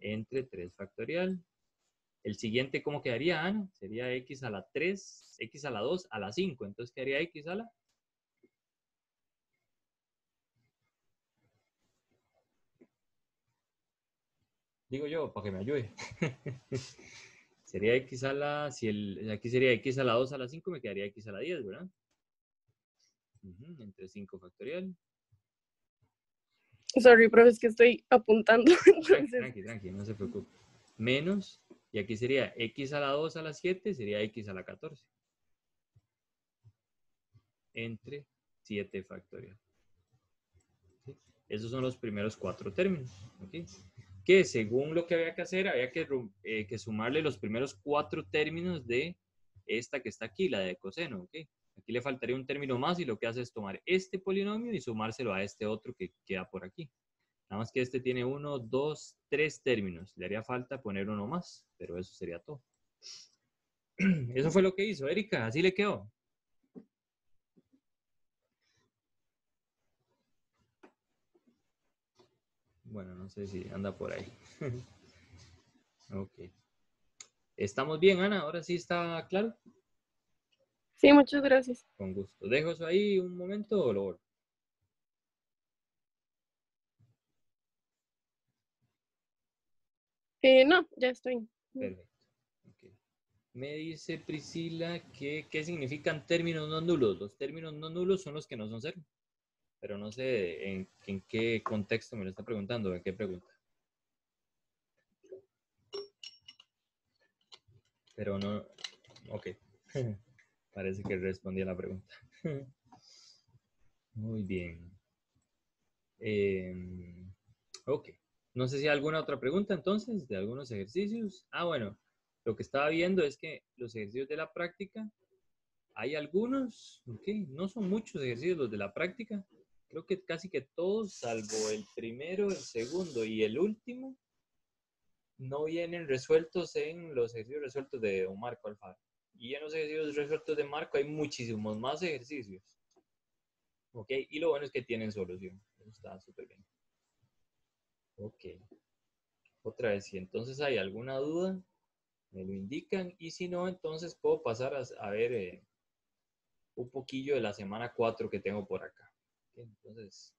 entre 3 factorial. El siguiente, ¿cómo quedaría, Ana? Sería x a la 3, x a la 2, a la 5. Entonces quedaría x a la... Digo yo, para que me ayude. Sería x a la... aquí sería x a la 2 a la 5, me quedaría x a la 10, ¿verdad? Entre 5 factorial. Sorry, profe, es que estoy apuntando. Entonces, Tranqui, no se preocupe. Menos, y aquí sería x a la 2 a la 7, sería x a la 14. Entre 7 factorial. ¿Sí? Esos son los primeros 4 términos. ¿Okay? Que según lo que había que hacer, había que sumarle los primeros 4 términos de esta que está aquí, la de coseno. ¿Okay? Aquí le faltaría un término más y lo que hace es tomar este polinomio y sumárselo a este otro que queda por aquí. Nada más que este tiene 1, 2, 3 términos. Le haría falta poner uno más, pero eso sería todo. Eso fue lo que hizo Erika, así le quedó. Bueno, no sé si anda por ahí. Ok. ¿Estamos bien, Ana? ¿Ahora sí está claro? sí, muchas gracias. Con gusto. ¿Dejo eso ahí un momento o lo borro? No, ya estoy. Perfecto. Okay. Me dice Priscila que ¿qué significan términos no nulos? Los términos no nulos son los que no son cero. Pero no sé en qué contexto me lo está preguntando, en qué pregunta. Pero no, ok. Parece que respondí a la pregunta. Muy bien. Ok. No sé si hay alguna otra pregunta entonces de algunos ejercicios. Ah, bueno. Lo que estaba viendo es que los ejercicios de la práctica, hay algunos, ok, no son muchos ejercicios los de la práctica. Creo que casi que todos, salvo el primero, el segundo y el último, no vienen resueltos en los ejercicios resueltos de don Marco Alfaro. Y en los ejercicios resueltos de Marco hay muchísimos más ejercicios. ¿Ok? Y lo bueno es que tienen solución. Eso está súper bien. Ok. Otra vez, si entonces hay alguna duda, me lo indican. Y si no, entonces puedo pasar a ver un poquillo de la semana 4 que tengo por acá. Ok, entonces,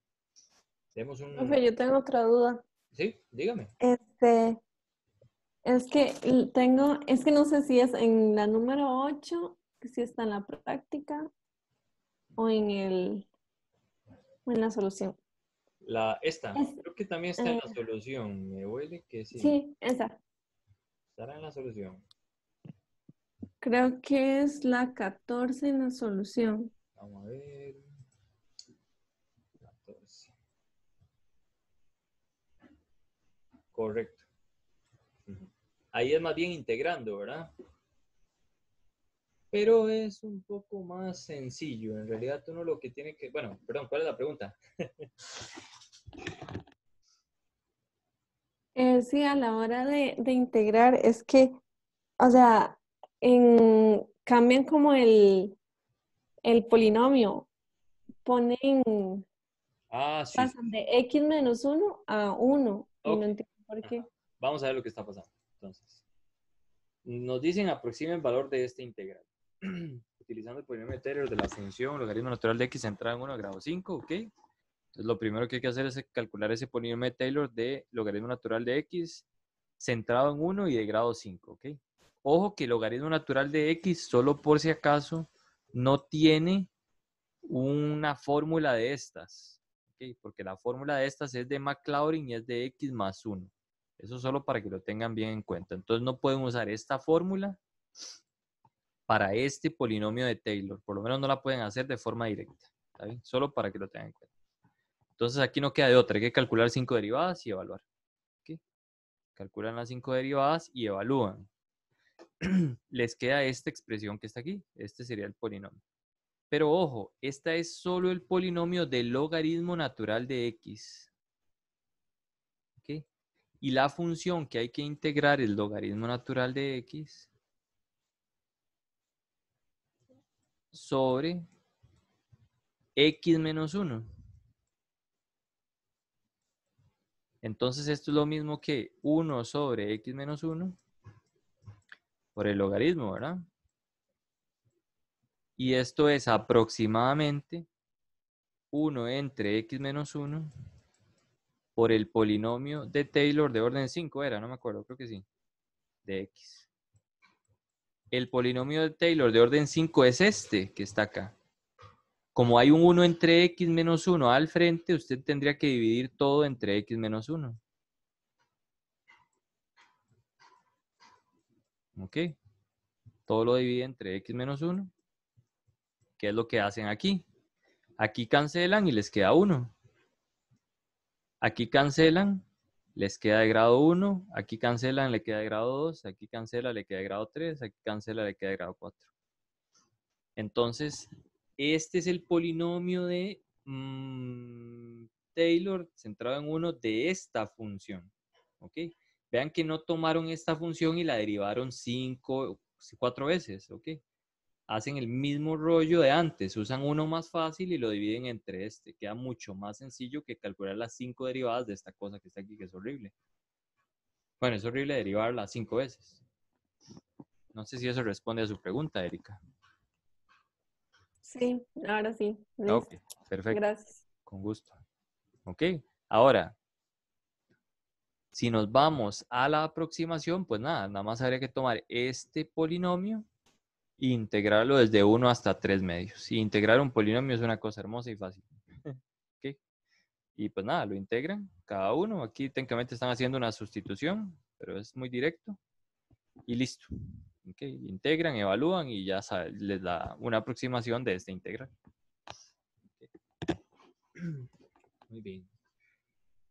demos un... Profe, yo tengo otra duda. Sí, dígame. Es que es que no sé si es en la número 8, que si está en la práctica, o en la solución. Esta, Es- creo que también está en eh, la solución. Me huele que sí. sí, esa. Estará en la solución. Creo que es la 14 en la solución. Vamos a ver. 14. Correcto. Ujú. Ahí es más bien integrando, ¿verdad? Pero es un poco más sencillo. En realidad uno lo que tiene que... Bueno, perdón, ¿cuál es la pregunta? Sí, a la hora de integrar es que, o sea, cambian como el polinomio, ponen, Ah, sí, sí. pasan de x menos 1 a 1 y Ok. no entiendo por qué. Ajá. Vamos a ver lo que está pasando. Entonces, nos dicen aproxima el valor de este integral. Utilizando el polinomio de Taylor de la función logaritmo natural de x centrado en 1 a grado 5, ¿ok? Entonces, lo primero que hay que hacer es calcular ese polinomio de Taylor de logaritmo natural de x centrado en 1 y de grado 5, ¿ok? Ojo que el logaritmo natural de x, solo por si acaso, no tiene una fórmula de estas, ¿ok? Porque la fórmula de estas es de Maclaurin y es de x más 1. Eso solo para que lo tengan bien en cuenta. Entonces no pueden usar esta fórmula para este polinomio de Taylor. Por lo menos no la pueden hacer de forma directa. ¿Está bien? Solo para que lo tengan en cuenta. Entonces aquí no queda de otra. Hay que calcular 5 derivadas y evaluar. ¿Ok? Calculan las 5 derivadas y evalúan. Les queda esta expresión que está aquí. Este sería el polinomio. Pero ojo, esta es solo el polinomio del logaritmo natural de x. ¿Ok? Y la función que hay que integrar es el logaritmo natural de x sobre x menos 1. Entonces esto es lo mismo que 1 sobre x menos 1 por el logaritmo, ¿verdad? Y esto es aproximadamente 1 entre x menos 1 por el polinomio de Taylor de orden 5 era, no me acuerdo, creo que sí, de x. El polinomio de Taylor de orden 5 es este que está acá. Como hay un 1 entre x menos 1 al frente, usted tendría que dividir todo entre x menos 1. ¿Ok? Todo lo divide entre x menos 1. ¿Qué es lo que hacen aquí? Aquí cancelan y les queda 1. Aquí cancelan, les queda de grado 1. Aquí cancelan, le queda de grado 2. Aquí cancela, le queda de grado 3. Aquí cancela, le queda de grado 4. Entonces, este es el polinomio de Taylor centrado en 1 de esta función. ¿Ok? Vean que no tomaron esta función y la derivaron 4 veces. ¿Ok? Hacen el mismo rollo de antes, usan uno más fácil y lo dividen entre este. Queda mucho más sencillo que calcular las 5 derivadas de esta cosa que está aquí, que es horrible. Bueno, es horrible derivarla 5 veces. No sé si eso responde a su pregunta, Erika. Sí, ahora sí. Ok, Listo. perfecto. Gracias. Con gusto. Ok, ahora, si nos vamos a la aproximación, pues nada más habría que tomar este polinomio e integrarlo desde 1 hasta 3 medios. Y integrar un polinomio es una cosa hermosa y fácil. Ok. Y pues nada, lo integran cada uno. Aquí técnicamente están haciendo una sustitución, pero es muy directo. Y listo. Okay. Integran, evalúan y ya les da una aproximación de este integral. Okay. Muy bien.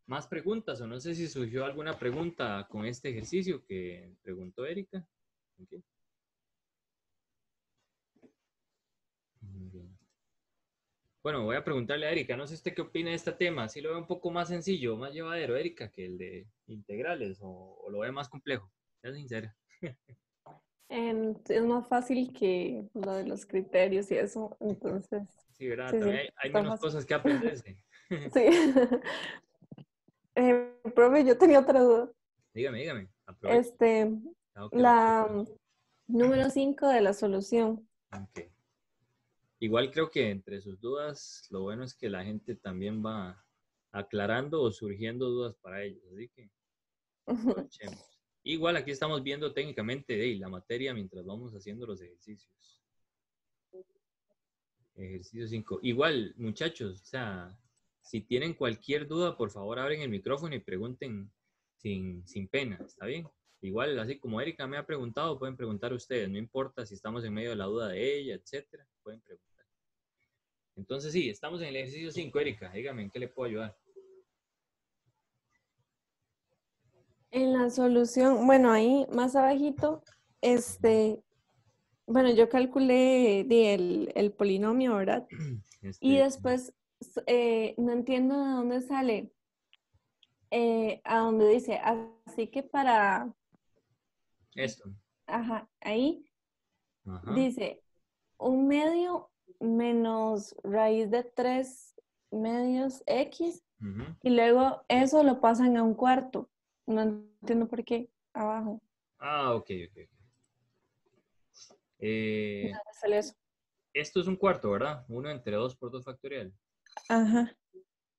¿Más preguntas? O no sé si surgió alguna pregunta con este ejercicio que preguntó Erika. Okay. Muy bien. Bueno, voy a preguntarle a Erika, no sé usted qué opina de este tema, si lo ve un poco más sencillo, más llevadero, Erika, que el de integrales, o lo ve más complejo, sea sincera. Es más fácil que lo de los criterios y eso, entonces, Sí, ¿verdad? sí, También hay está menos fácil. cosas que aprenderse. Sí. Profe, yo tenía otra duda. Dígame, aproveche. Este, Dado que la... la número 5 de la solución. Ok. Igual creo que entre sus dudas, lo bueno es que la gente también va aclarando o surgiendo dudas para ellos. Así que aprovechemos. Igual aquí estamos viendo técnicamente la materia mientras vamos haciendo los ejercicios. Ejercicio 5. Igual, muchachos, o sea, si tienen cualquier duda, por favor abren el micrófono y pregunten sin pena, ¿está bien? Igual, así como Erika me ha preguntado, pueden preguntar ustedes, no importa si estamos en medio de la duda de ella, etcétera, pueden preguntar. Entonces sí, estamos en el ejercicio 5, Erika, dígame, ¿en qué le puedo ayudar? En la solución, bueno, ahí más abajito, bueno, yo calculé el polinomio, ¿verdad? Y después no entiendo de dónde sale, a donde dice, así que para, Esto. ajá, ahí Ajá. dice 1/2 menos raíz de 3 medios x, Ujú. y luego eso lo pasan a 1/4. No entiendo por qué abajo. Ah, ok. ¿Dónde sale eso? Esto es un cuarto, ¿verdad? 1 entre 2 por 2 factorial. Ajá.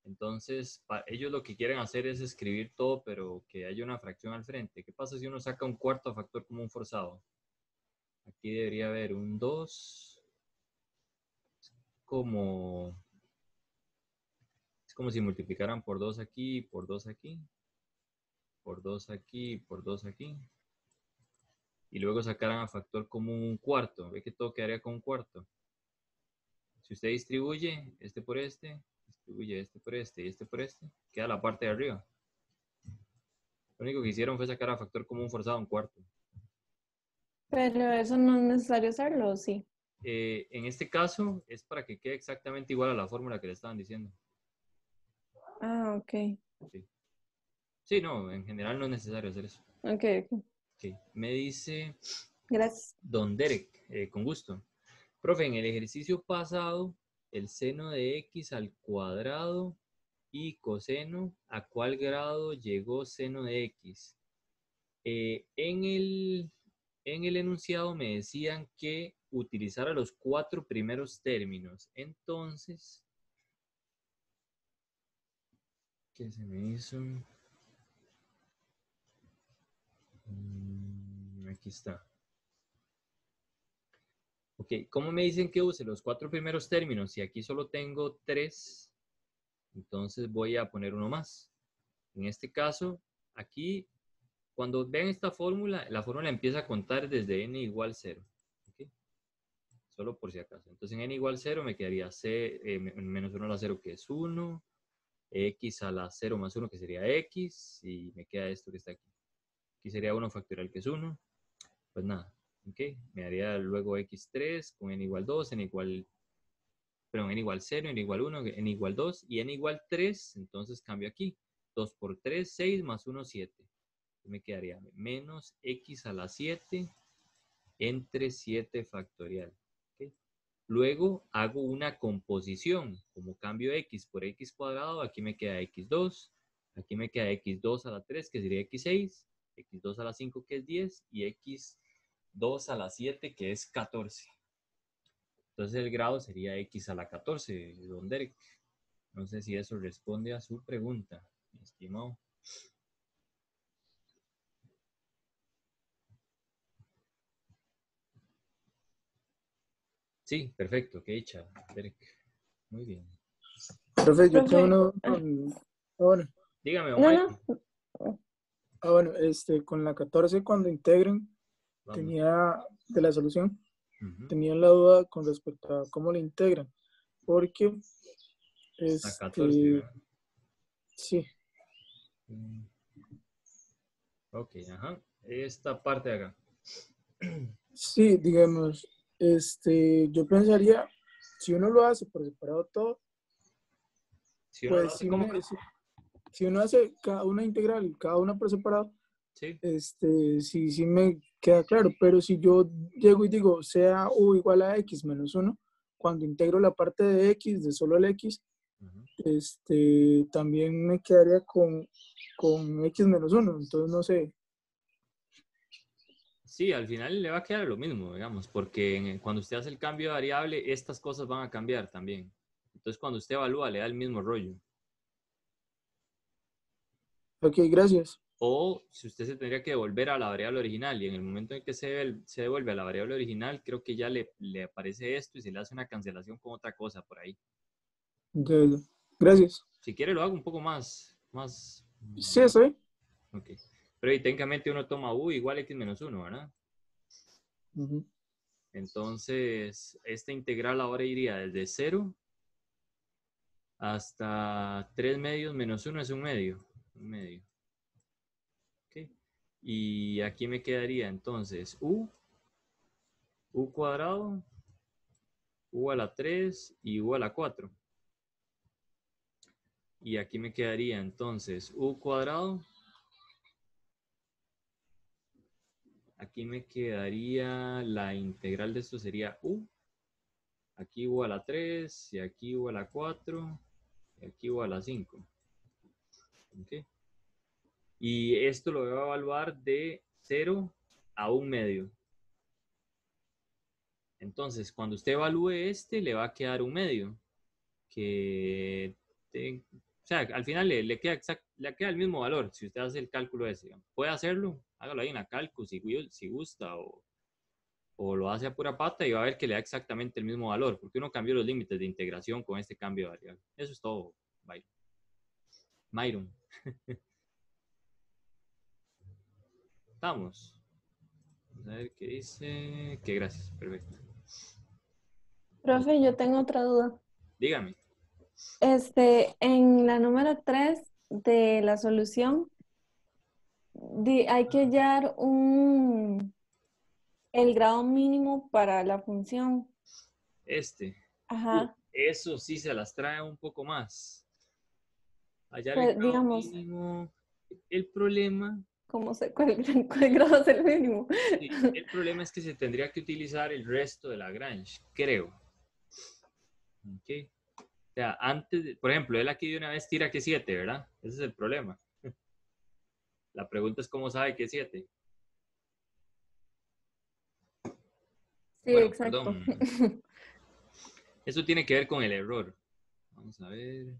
Entonces, ellos lo que quieren hacer es escribir todo, pero que haya una fracción al frente. ¿Qué pasa si uno saca un cuarto factor común forzado? Aquí debería haber un 2. Es como si multiplicaran por 2 aquí, por 2 aquí, por 2 aquí, por 2 aquí. Y luego sacaran a factor común un cuarto. ¿Ve que todo quedaría con un cuarto? Si usted distribuye este por este, distribuye este por este y este por este, queda la parte de arriba. Lo único que hicieron fue sacar a factor común forzado un cuarto. Pero eso no es necesario hacerlo, ¿o sí? En este caso es para que quede exactamente igual a la fórmula que le estaban diciendo. Ah, ok. Sí, no, en general no es necesario hacer eso. Ok. Okay. Me dice Gracias. Don Derek, con gusto. Profe, en el ejercicio pasado, el seno de x al cuadrado y coseno, ¿a cuál grado llegó seno de x? En el enunciado me decían que utilizara los 4 primeros términos. Entonces, ¿qué se me hizo? Aquí está. Ok, ¿cómo me dicen que use los 4 primeros términos? Si aquí solo tengo 3, entonces voy a poner uno más. En este caso, aquí, cuando vean esta fórmula, la fórmula empieza a contar desde n igual 0. ¿Okay? Solo por si acaso. Entonces, en n igual 0 me quedaría menos 1 a la 0, que es 1, x a la 0 más 1, que sería x, y me queda esto que está aquí. Aquí sería 1 factorial, que es 1. Pues nada, ¿ok? Me daría luego x3 con n igual 2, n igual 0, n igual 1, n igual 2 y n igual 3, entonces cambio aquí. 2 por 3, 6 más 1, 7. Me quedaría menos x a la 7 entre 7 factorial. ¿Okay? Luego hago una composición. Como cambio x por x cuadrado, aquí me queda x2, aquí me queda x2 a la 3, que sería x6, x2 a la 5, que es 10, y x2 a la 7, que es 14. Entonces el grado sería x a la 14, don Derek. No sé si eso responde a su pregunta, mi estimado. Sí, perfecto, qué dicha, Derek. Muy bien. Profe, yo tengo Profe, uno bueno. Dígame, no, Omar. no. Bueno, con la 14 cuando integren, Vamos. tenía de la solución, Uh-huh. tenía la duda con respecto a cómo la integran, porque La 14, ¿verdad? sí, Ok, ajá. Esta parte de acá. sí, digamos, yo pensaría, si uno lo hace por separado todo, Si uno lo pues hace como... si uno hace cada una integral, cada una por separado, Sí. sí me queda claro, pero si yo llego y digo sea u igual a x menos 1, cuando integro la parte de x, de solo el x, también me quedaría con x menos 1, entonces no sé. Sí, al final le va a quedar lo mismo, digamos, porque cuando usted hace el cambio de variable, estas cosas van a cambiar también. Entonces, cuando usted evalúa, le da el mismo rollo. Ok, gracias. O si usted se tendría que devolver a la variable original y en el momento en que se devuelve a la variable original, creo que ya le aparece esto y se le hace una cancelación con otra cosa por ahí. Entiendo. Gracias. Si quiere lo hago un poco más. Sí, estoy. Ok. Pero y técnicamente uno toma u igual x menos 1, ¿verdad? Ujú. Entonces, esta integral ahora iría desde 0 hasta 3 medios menos 1 es un medio. Un medio. Ok. Y aquí me quedaría entonces u cuadrado, u a la 3 y u a la 4. Y aquí me quedaría entonces u cuadrado. Aquí me quedaría la integral de esto sería u. Aquí u a la 3 y aquí u a la 4 y aquí u a la 5. ¿Okay? Y esto lo voy a evaluar de 0 a 1 medio. Entonces, cuando usted evalúe este, le va a quedar 1 medio. O sea, al final le queda el mismo valor si usted hace el cálculo ese. Digamos. Puede hacerlo, hágalo ahí en la cálculo si gusta o lo hace a pura pata y va a ver que le da exactamente el mismo valor, porque uno cambió los límites de integración con este cambio de variable. Eso es todo, Myron. Estamos. Vamos a ver qué dice. Que gracias, perfecto. Profe, yo tengo otra duda. Dígame. En la número 3 de la solución, hay que hallar el grado mínimo para la función. Ajá. Eso sí se las trae un poco más. Hallar el Pues, grado digamos, mínimo. El problema. ¿cómo sé cuál grado es el mínimo? Sí, el problema es que se tendría que utilizar el resto de Lagrange, creo. Ok. O sea, por ejemplo, él aquí de una vez tira que 7, ¿verdad? Ese es el problema. La pregunta es cómo sabe que 7. Sí, Bueno, exacto. perdón. Eso tiene que ver con el error. Vamos a ver.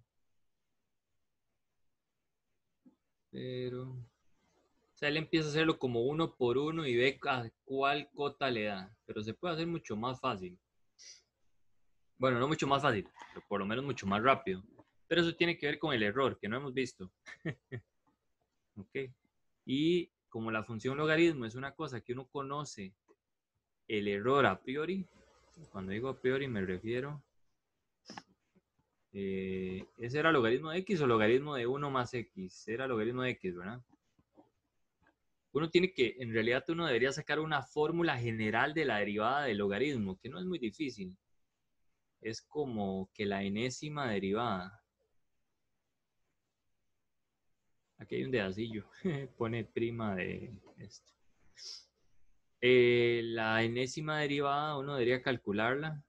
Pero. O sea, él empieza a hacerlo como 1 por 1 y ve a cuál cota le da. Pero se puede hacer mucho más fácil. Bueno, no mucho más fácil, pero por lo menos mucho más rápido. Pero eso tiene que ver con el error que no hemos visto. ¿Ok? Y como la función logaritmo es una cosa que uno conoce el error a priori, cuando digo a priori me refiero, ¿ese era logaritmo de x o logaritmo de 1 más x? Era logaritmo de x, ¿verdad? Uno tiene que, en realidad uno debería sacar una fórmula general de la derivada del logaritmo, que no es muy difícil. Es como que la enésima derivada. Aquí hay un dedacillo, pone prima de esto. La enésima derivada uno debería calcularla.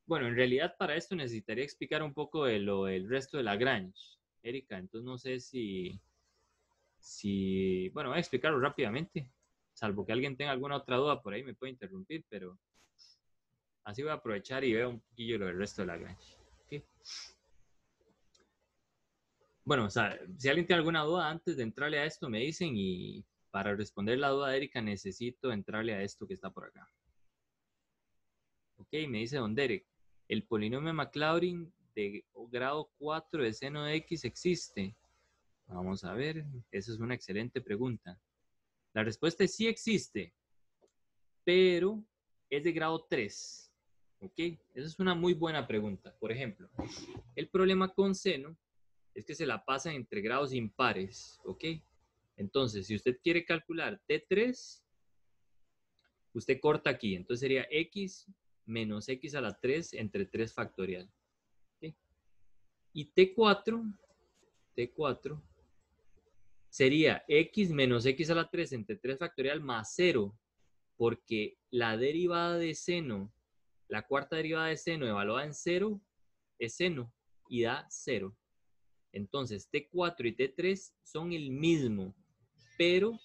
Bueno, en realidad para esto necesitaría explicar un poco del resto de Lagrange, Erika. Entonces no sé bueno, voy a explicarlo rápidamente, salvo que alguien tenga alguna otra duda por ahí me puede interrumpir, pero así voy a aprovechar y veo un poquillo lo del resto de Lagrange. ¿Okay? Bueno, o sea, si alguien tiene alguna duda antes de entrarle a esto, me dicen y para responder la duda de Erika necesito entrarle a esto que está por acá. Ok, me dice don Derek, ¿el polinomio Maclaurin de grado 4 de seno de x existe? Vamos a ver, esa es una excelente pregunta. La respuesta es sí existe, pero es de grado 3. ¿Ok? Esa es una muy buena pregunta. Por ejemplo, el problema con seno es que se la pasa entre grados impares. ¿Ok? Entonces, si usted quiere calcular T3, usted corta aquí. Entonces sería x menos x a la 3 entre 3 factorial. ¿Okay? Y T4 sería x menos x a la 3 entre 3 factorial más 0, porque la derivada de seno, la cuarta derivada de seno evaluada en 0 es seno y da 0. Entonces T4 y T3 son el mismo, pero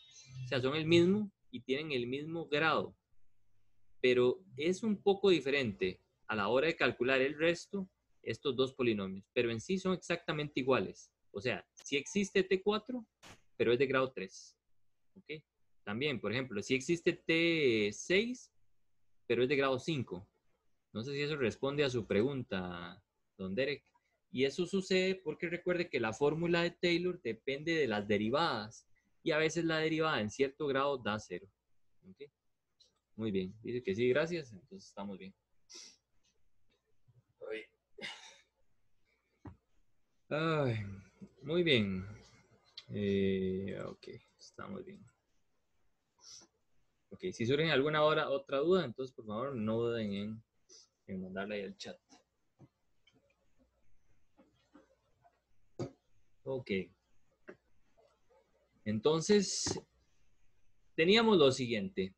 O sea, son el mismo y tienen el mismo grado. Pero es un poco diferente a la hora de calcular el resto, estos dos polinomios. Pero en sí son exactamente iguales. O sea, sí existe T4, pero es de grado 3. ¿Ok? También, por ejemplo, sí existe T6, pero es de grado 5. No sé si eso responde a su pregunta, don Derek. Y eso sucede porque recuerde que la fórmula de Taylor depende de las derivadas. Y a veces la derivada en cierto grado da 0. ¿Okay? Muy bien. Dice que sí, gracias. Entonces estamos bien. Ay, muy bien. Ok, estamos bien. Ok, si surgen alguna otra duda, entonces por favor no duden en mandarla ahí al chat. Ok. Entonces, teníamos lo siguiente.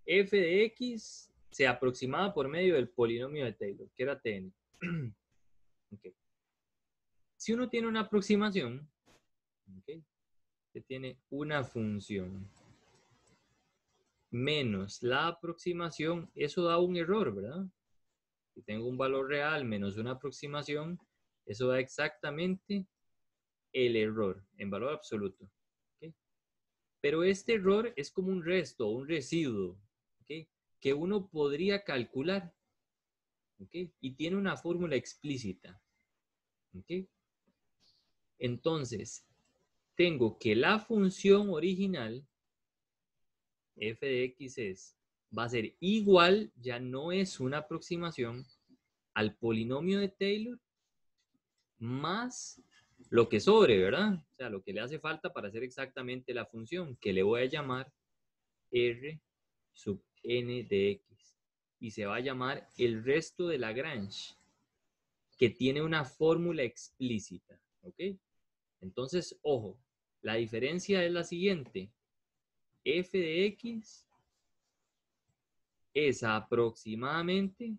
F de X se aproximaba por medio del polinomio de Taylor, que era Tn. Okay. Si uno tiene una aproximación, okay, que tiene una función menos la aproximación, eso da un error, ¿verdad? Si tengo un valor real menos una aproximación, eso da exactamente el error en valor absoluto. ¿Okay? Pero este error es como un resto, un residuo, ¿okay? Que uno podría calcular, ¿okay? Y tiene una fórmula explícita. ¿Okay? Entonces, tengo que la función original, f de x va a ser igual, ya no es una aproximación, al polinomio de Taylor más lo que sobre, ¿verdad? O sea, lo que le hace falta para hacer exactamente la función, que le voy a llamar r sub n de x. Y se va a llamar el resto de Lagrange, que tiene una fórmula explícita, ¿ok? Entonces, ojo, la diferencia es la siguiente. F de x es aproximadamente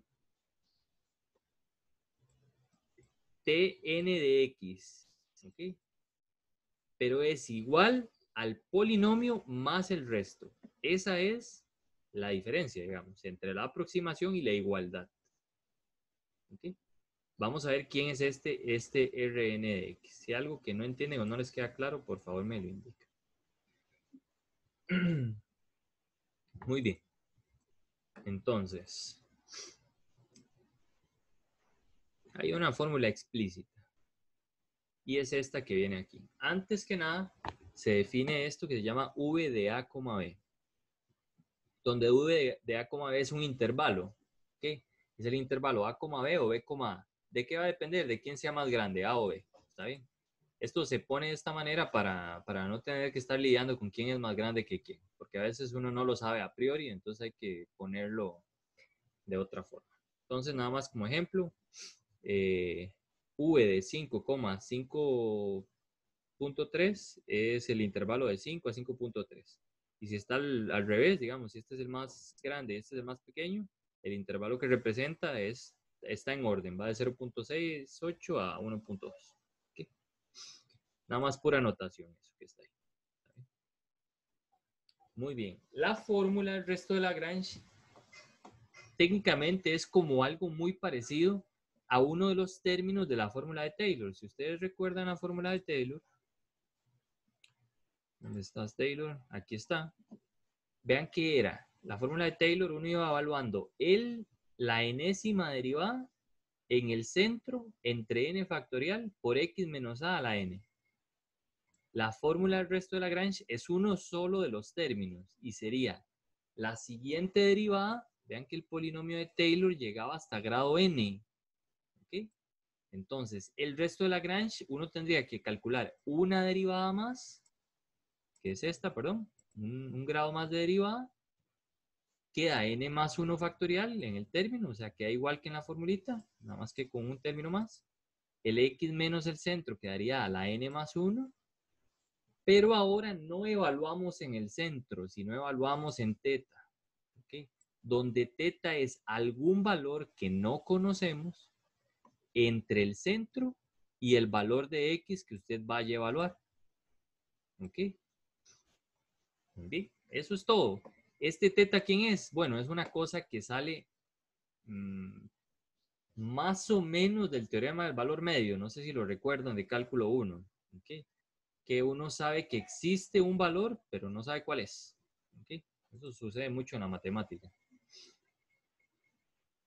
Tn de x, ¿ok? Pero es igual al polinomio más el resto. Esa es la diferencia, digamos, entre la aproximación y la igualdad. ¿Ok? Vamos a ver quién es este Rn de x. Si algo que no entienden o no les queda claro, por favor me lo indican. Muy bien. Entonces, hay una fórmula explícita. Y es esta que viene aquí. Antes que nada, se define esto que se llama v de a, b. Donde v de a, b es un intervalo. ¿Okay? Es el intervalo a, b o b, a. ¿De qué va a depender? De quién sea más grande, a o b. ¿Está bien? Esto se pone de esta manera para no tener que estar lidiando con quién es más grande que quién. Porque a veces uno no lo sabe a priori, entonces hay que ponerlo de otra forma. Entonces, nada más como ejemplo, v de 5,5.3 es el intervalo de 5 a 5.3. Y si está al revés, digamos, si este es el más grande, este es el más pequeño, el intervalo que representa está en orden, va de 0.68 a 1.2. ¿Okay? Nada más pura anotación eso que está ahí. Muy bien. La fórmula del resto de Lagrange técnicamente es como algo muy parecido a uno de los términos de la fórmula de Taylor. Si ustedes recuerdan la fórmula de Taylor, ¿dónde estás, Taylor? Aquí está. Vean qué era. La fórmula de Taylor, uno iba evaluando la enésima derivada en el centro entre n factorial por x menos a la n. La fórmula del resto de Lagrange es uno solo de los términos y sería la siguiente derivada. Vean que el polinomio de Taylor llegaba hasta grado n. ¿Okay? Entonces, el resto de Lagrange, uno tendría que calcular una derivada más, que es esta, perdón, un grado más de derivada. Queda n más 1 factorial en el término, o sea, queda igual que en la formulita, nada más que con un término más. El x menos el centro quedaría a la n más 1, pero ahora no evaluamos en el centro, sino evaluamos en teta, ¿okay? Donde teta es algún valor que no conocemos entre el centro y el valor de x que usted vaya a evaluar. ¿Ok? Muy bien, eso es todo. ¿Este teta quién es? Bueno, es una cosa que sale más o menos del teorema del valor medio. No sé si lo recuerdan de cálculo 1. ¿Okay? Que uno sabe que existe un valor, pero no sabe cuál es. ¿Okay? Eso sucede mucho en la matemática.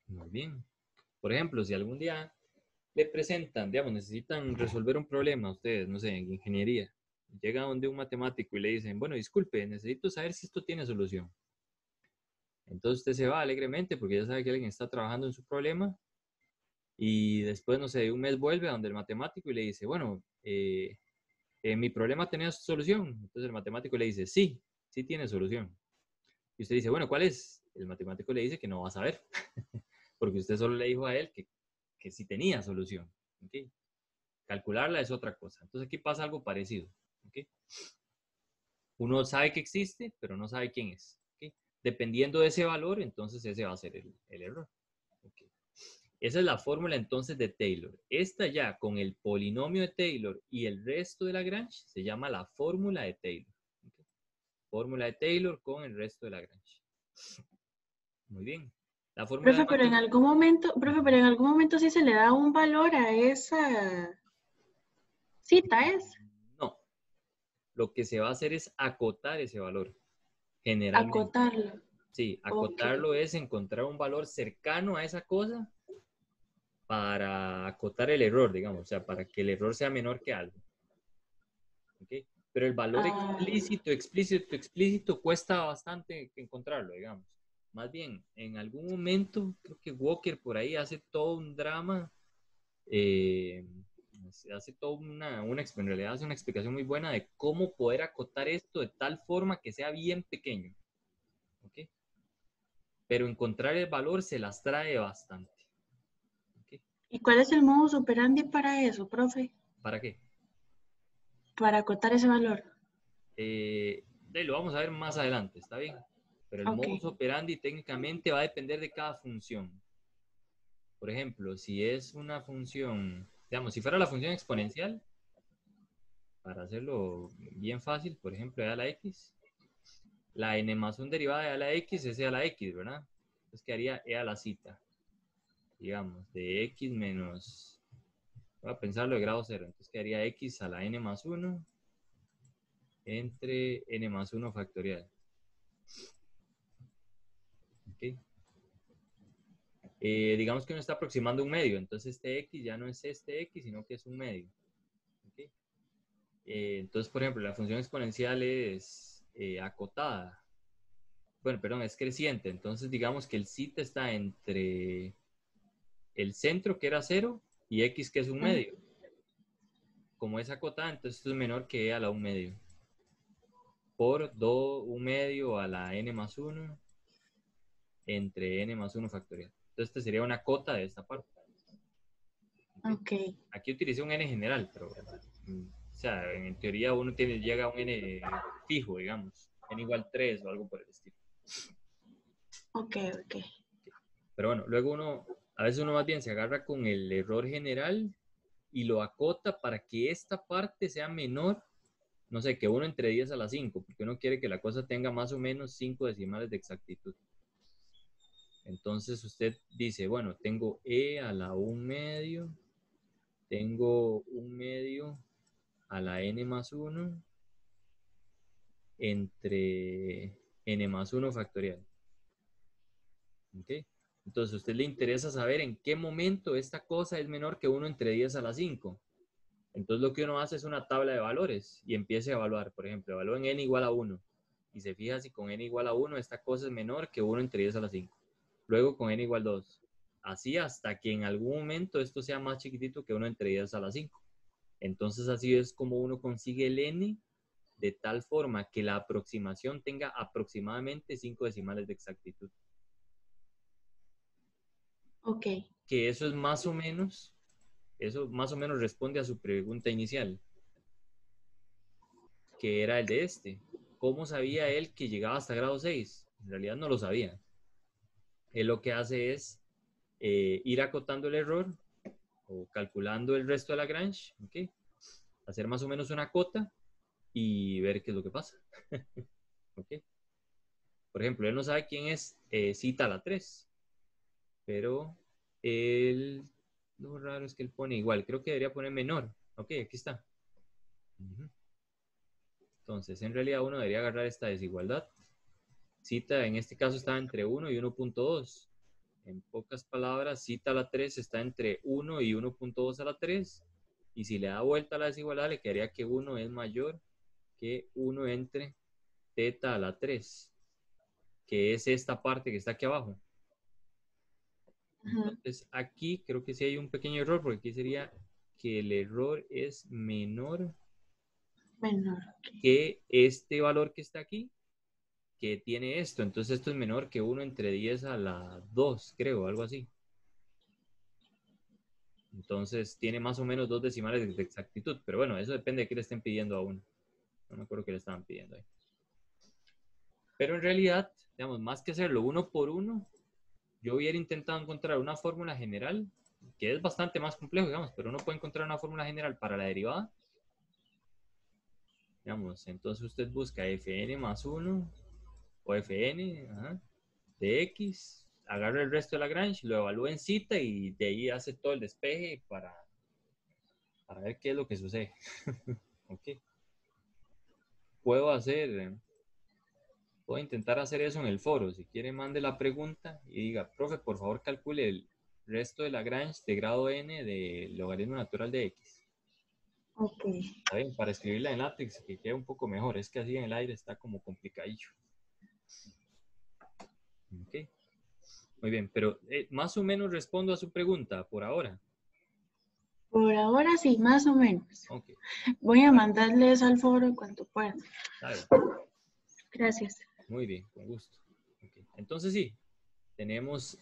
Muy bien. Por ejemplo, si algún día le presentan, digamos, necesitan resolver un problema a ustedes, no sé, en ingeniería. Llega donde un matemático y le dicen, bueno, disculpe, necesito saber si esto tiene solución. Entonces usted se va alegremente porque ya sabe que alguien está trabajando en su problema y después, no sé, de un mes vuelve a donde el matemático y le dice, bueno, mi problema tenía solución. Entonces el matemático le dice, sí, sí tiene solución. Y usted dice, bueno, ¿cuál es? El matemático le dice que no va a saber, porque usted solo le dijo a él que sí tenía solución. ¿Okay? Calcularla es otra cosa. Entonces aquí pasa algo parecido. ¿Okay? Uno sabe que existe, pero no sabe quién es. ¿Okay? Dependiendo de ese valor, entonces ese va a ser el error. ¿Okay? Esa es la fórmula entonces de Taylor. Esta ya con el polinomio de Taylor y el resto de Lagrange se llama la fórmula de Taylor. ¿Okay? Fórmula de Taylor con el resto de Lagrange. Muy bien. La fórmula de Profe, pero en algún momento, profe, pero en algún momento sí se le da un valor a esa cita, ¿es? No. Lo que se va a hacer es acotar ese valor, generalmente. Acotarlo. Sí, Ok. acotarlo es encontrar un valor cercano a esa cosa para acotar el error, digamos, o sea, para que el error sea menor que algo. ¿Okay? Pero el valor Ah, explícito cuesta bastante encontrarlo, digamos. Más bien, en algún momento, creo que Walker por ahí hace todo un drama, eh, hace toda en realidad hace una explicación muy buena de cómo poder acotar esto de tal forma que sea bien pequeño. ¿Okay? Pero encontrar el valor se las trae bastante. ¿Okay? ¿y cuál es el modus operandi para eso, profe? ¿Para qué? Para acotar ese valor. Lo vamos a ver más adelante, ¿está bien? Pero el Ok. modus operandi técnicamente va a depender de cada función. Por ejemplo, si es una función, digamos, si fuera la función exponencial, para hacerlo bien fácil, por ejemplo, e a la x, la n más 1 derivada de a la x es e a la x, ¿verdad? Entonces quedaría e a la cita, digamos, de x menos, voy a pensarlo de grado 0, entonces quedaría x a la n más 1 entre n más 1 factorial. ¿Okay? Digamos que uno está aproximando un medio, entonces este x ya no es este x, sino que es un medio. ¿Okay? Entonces, por ejemplo, la función exponencial es acotada. Bueno, perdón, es creciente. Entonces, digamos que el cita está entre el centro, que era 0, y x, que es un medio. Como es acotada, entonces esto es menor que e a la 1 medio. Por 1 medio a la n más 1 entre n más 1 factorial. Entonces, esta sería una cota de esta parte. Ok. Aquí utilicé un n general, pero o sea, en teoría uno llega a un n fijo, digamos, n igual 3 o algo por el estilo. Ok, ok. Pero bueno, luego a veces uno más bien se agarra con el error general y lo acota para que esta parte sea menor, no sé, que 1 entre 10 a la 5, porque uno quiere que la cosa tenga más o menos 5 decimales de exactitud. Entonces usted dice, bueno, tengo e a la 1 medio, tengo 1 medio a la n más 1 entre n más 1 factorial. ¿Ok? Entonces a usted le interesa saber en qué momento esta cosa es menor que 1 entre 10 a la 5. Entonces lo que uno hace es una tabla de valores y empieza a evaluar. Por ejemplo, evalúen n igual a 1 y se fija si con n igual a 1 esta cosa es menor que 1 entre 10 a la 5. Luego con n igual a 2. Así hasta que en algún momento esto sea más chiquitito que 1 entre 10 a la 5. Entonces así es como uno consigue el n de tal forma que la aproximación tenga aproximadamente 5 decimales de exactitud. Ok. Que eso más o menos responde a su pregunta inicial, que era el de este. ¿Cómo sabía él que llegaba hasta grado 6? En realidad no lo sabía. Él lo que hace es ir acotando el error o calculando el resto de Lagrange, ¿okay? Hacer más o menos una cota y ver qué es lo que pasa. ¿Ok? Por ejemplo, él no sabe quién es zeta a la 3, pero él, lo raro es que él pone igual, creo que debería poner menor. Ok, aquí está. Entonces, en realidad uno debería agarrar esta desigualdad. Zeta en este caso está entre 1 y 1.2. En pocas palabras, zeta a la 3 está entre 1 y 1.2 a la 3. Y si le da vuelta a la desigualdad, le quedaría que 1 es mayor que 1 entre teta a la 3, que es esta parte que está aquí abajo. Entonces, aquí creo que sí hay un pequeño error, porque aquí sería que el error es menor que este valor que está aquí, que tiene esto. Entonces, esto es menor que 1 entre 10 a la 2, creo, algo así. Entonces, tiene más o menos 2 decimales de exactitud. Pero bueno, eso depende de qué le estén pidiendo a uno. No me acuerdo qué le estaban pidiendo ahí. Pero en realidad, digamos, más que hacerlo uno por uno, yo hubiera intentado encontrar una fórmula general, que es bastante más complejo, digamos, pero uno puede encontrar una fórmula general para la derivada. Digamos, entonces usted busca fn más 1 o fn de x, agarra el resto de Lagrange, lo evalúa en cita y de ahí hace todo el despeje para ver qué es lo que sucede. Ok. Puedo intentar hacer eso en el foro. Si quiere, mande la pregunta y diga, profe, por favor calcule el resto de Lagrange de grado n del logaritmo natural de x. Ok. Está bien, para escribirla en látex, que quede un poco mejor. Es que así en el aire está como complicadillo. Ok. Muy bien, pero más o menos respondo a su pregunta por ahora. Por ahora sí, más o menos. Ok. Voy a mandarles al foro cuanto pueda. Gracias. Muy bien, con gusto. Okay. Entonces sí, tenemos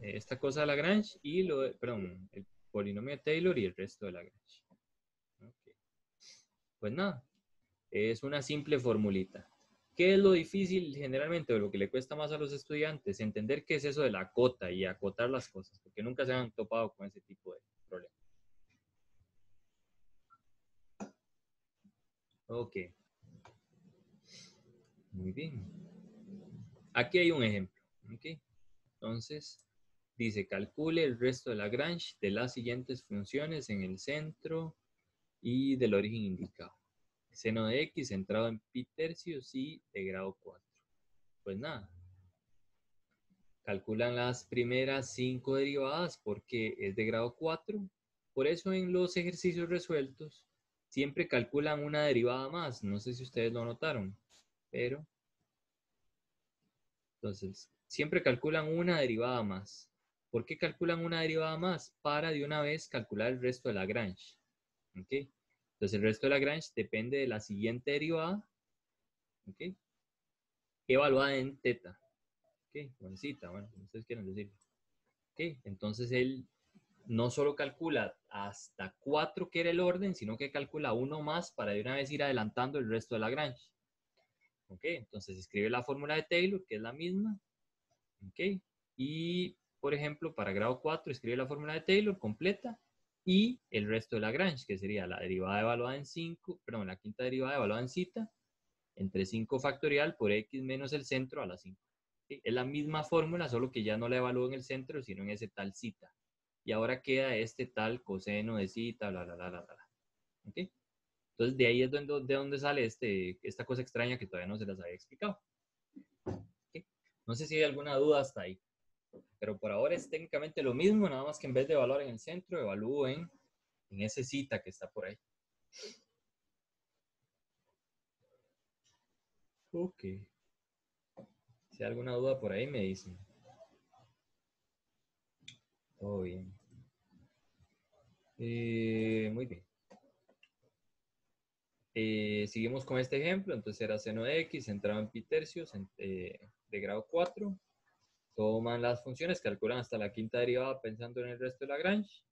esta cosa de Lagrange y el polinomio de Taylor y el resto de Lagrange. Okay. Pues nada, es una simple formulita. ¿Qué es lo difícil generalmente o lo que le cuesta más a los estudiantes? Entender qué es eso de la cota y acotar las cosas, porque nunca se han topado con ese tipo de problemas. Ok. Muy bien. Aquí hay un ejemplo. Ok. Entonces, dice, calcule el resto de Lagrange de las siguientes funciones en el centro y del origen indicado. Seno de x centrado en pi tercios y de grado 4. Pues nada. Calculan las primeras 5 derivadas porque es de grado 4. Por eso en los ejercicios resueltos siempre calculan una derivada más. No sé si ustedes lo notaron, pero entonces siempre calculan una derivada más. ¿Por qué calculan una derivada más? Para de una vez calcular el resto de Lagrange. ¿Ok? Entonces el resto de Lagrange depende de la siguiente derivada. ¿Ok? Evaluada en teta. ¿Ok? O en cita, bueno, como ustedes quieran decir. ¿Ok? Entonces él no solo calcula hasta 4, que era el orden, sino que calcula uno más para de una vez ir adelantando el resto de Lagrange. ¿Ok? Entonces escribe la fórmula de Taylor, que es la misma. ¿Ok? Y, por ejemplo, para grado 4, escribe la fórmula de Taylor completa y el resto de Lagrange, que sería la derivada evaluada en 5, perdón, la quinta derivada evaluada en cita, entre 5 factorial por x menos el centro a la 5. ¿Sí? Es la misma fórmula, solo que ya no la evalúo en el centro, sino en ese tal cita. Y ahora queda este tal coseno de cita, bla, bla, bla, bla, bla. ¿Ok? Entonces, de ahí es de donde sale esta cosa extraña que todavía no se las había explicado. ¿Ok? No sé si hay alguna duda hasta ahí. Pero por ahora es técnicamente lo mismo, nada más que en vez de evaluar en el centro, evalúo en ese cita que está por ahí. Ok. Si hay alguna duda por ahí, me dicen. Todo bien. Muy bien. Seguimos con este ejemplo. Entonces era seno de x centrado en pi tercios de grado 4. Toman las funciones, calculan hasta la quinta derivada pensando en el resto de Lagrange.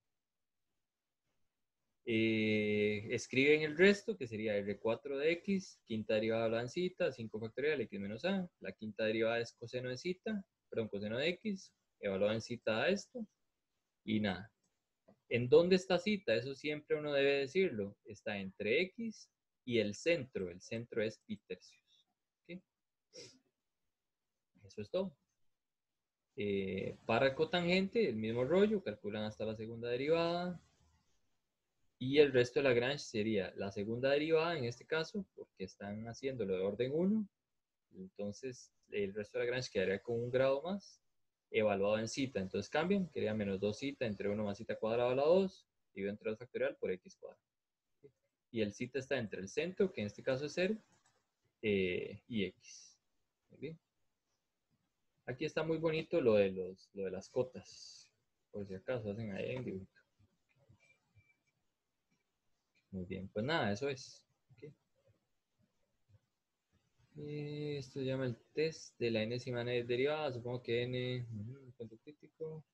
Escriben el resto, que sería R4 de x, quinta derivada de en cita, 5 factorial, x menos a. La quinta derivada es coseno de cita, perdón, coseno de x, evaluada en cita a esto. Y nada. ¿En dónde está cita? Eso siempre uno debe decirlo. Está entre x y el centro. El centro es pi tercios. ¿Okay? eso es todo. Para el cotangente, el mismo rollo, calculan hasta la segunda derivada. Y el resto de Lagrange sería la segunda derivada en este caso, porque están haciéndolo de orden 1. Entonces, el resto de Lagrange quedaría con un grado más, evaluado en zeta. Entonces cambian, quedaría menos 2 zeta entre 1 más zeta cuadrado a la 2, dividido entre 2 factorial por x cuadrado. Y el zeta está entre el centro, que en este caso es 0, y x. Muy bien. Aquí está muy bonito lo de las cotas, por si acaso hacen ahí en dibujo. Muy bien, pues nada, eso es. Okay. Esto se llama el test de la enésima derivada. Supongo que n, punto crítico.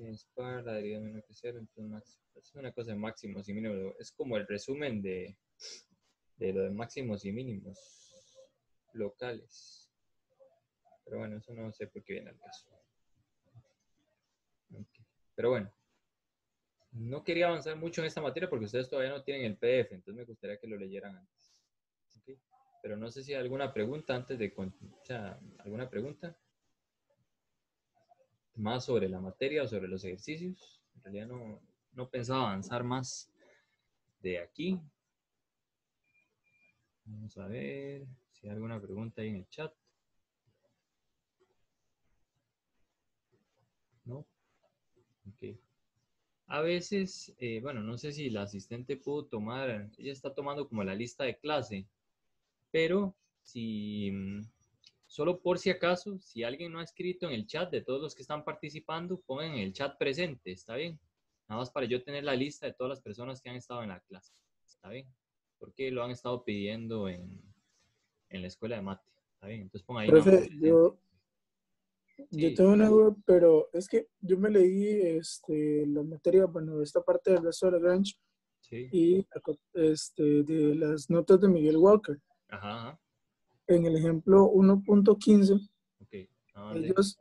Es para la derivada menor que 0, entonces es una cosa de máximos y mínimos. Es como el resumen de lo de máximos y mínimos locales. Pero bueno, eso no sé por qué viene al caso. Okay. Pero bueno. No quería avanzar mucho en esta materia porque ustedes todavía no tienen el PDF, entonces me gustaría que lo leyeran antes. ¿Okay? Pero no sé si hay alguna pregunta antes de... O sea, ¿alguna pregunta? Más sobre la materia o sobre los ejercicios. En realidad no pensaba avanzar más de aquí. Vamos a ver si hay alguna pregunta ahí en el chat. ¿No? Ok. A veces, bueno, no sé si la asistente pudo tomar, ella está tomando como la lista de clase, pero si, solo por si acaso, si alguien no ha escrito en el chat de todos los que están participando, pongan en el chat presente, ¿está bien? Nada más para yo tener la lista de todas las personas que han estado en la clase, ¿está bien? Porque lo han estado pidiendo en la escuela de mate, ¿está bien? Entonces pongan ahí nada más Profe, presente. yo Sí, tengo una duda, pero es que yo me leí la materia, bueno, esta parte del resto de Lagrange sí, y de las notas de Miguel Walker. ajá, En el ejemplo 1.15, ok. Nada más ellos,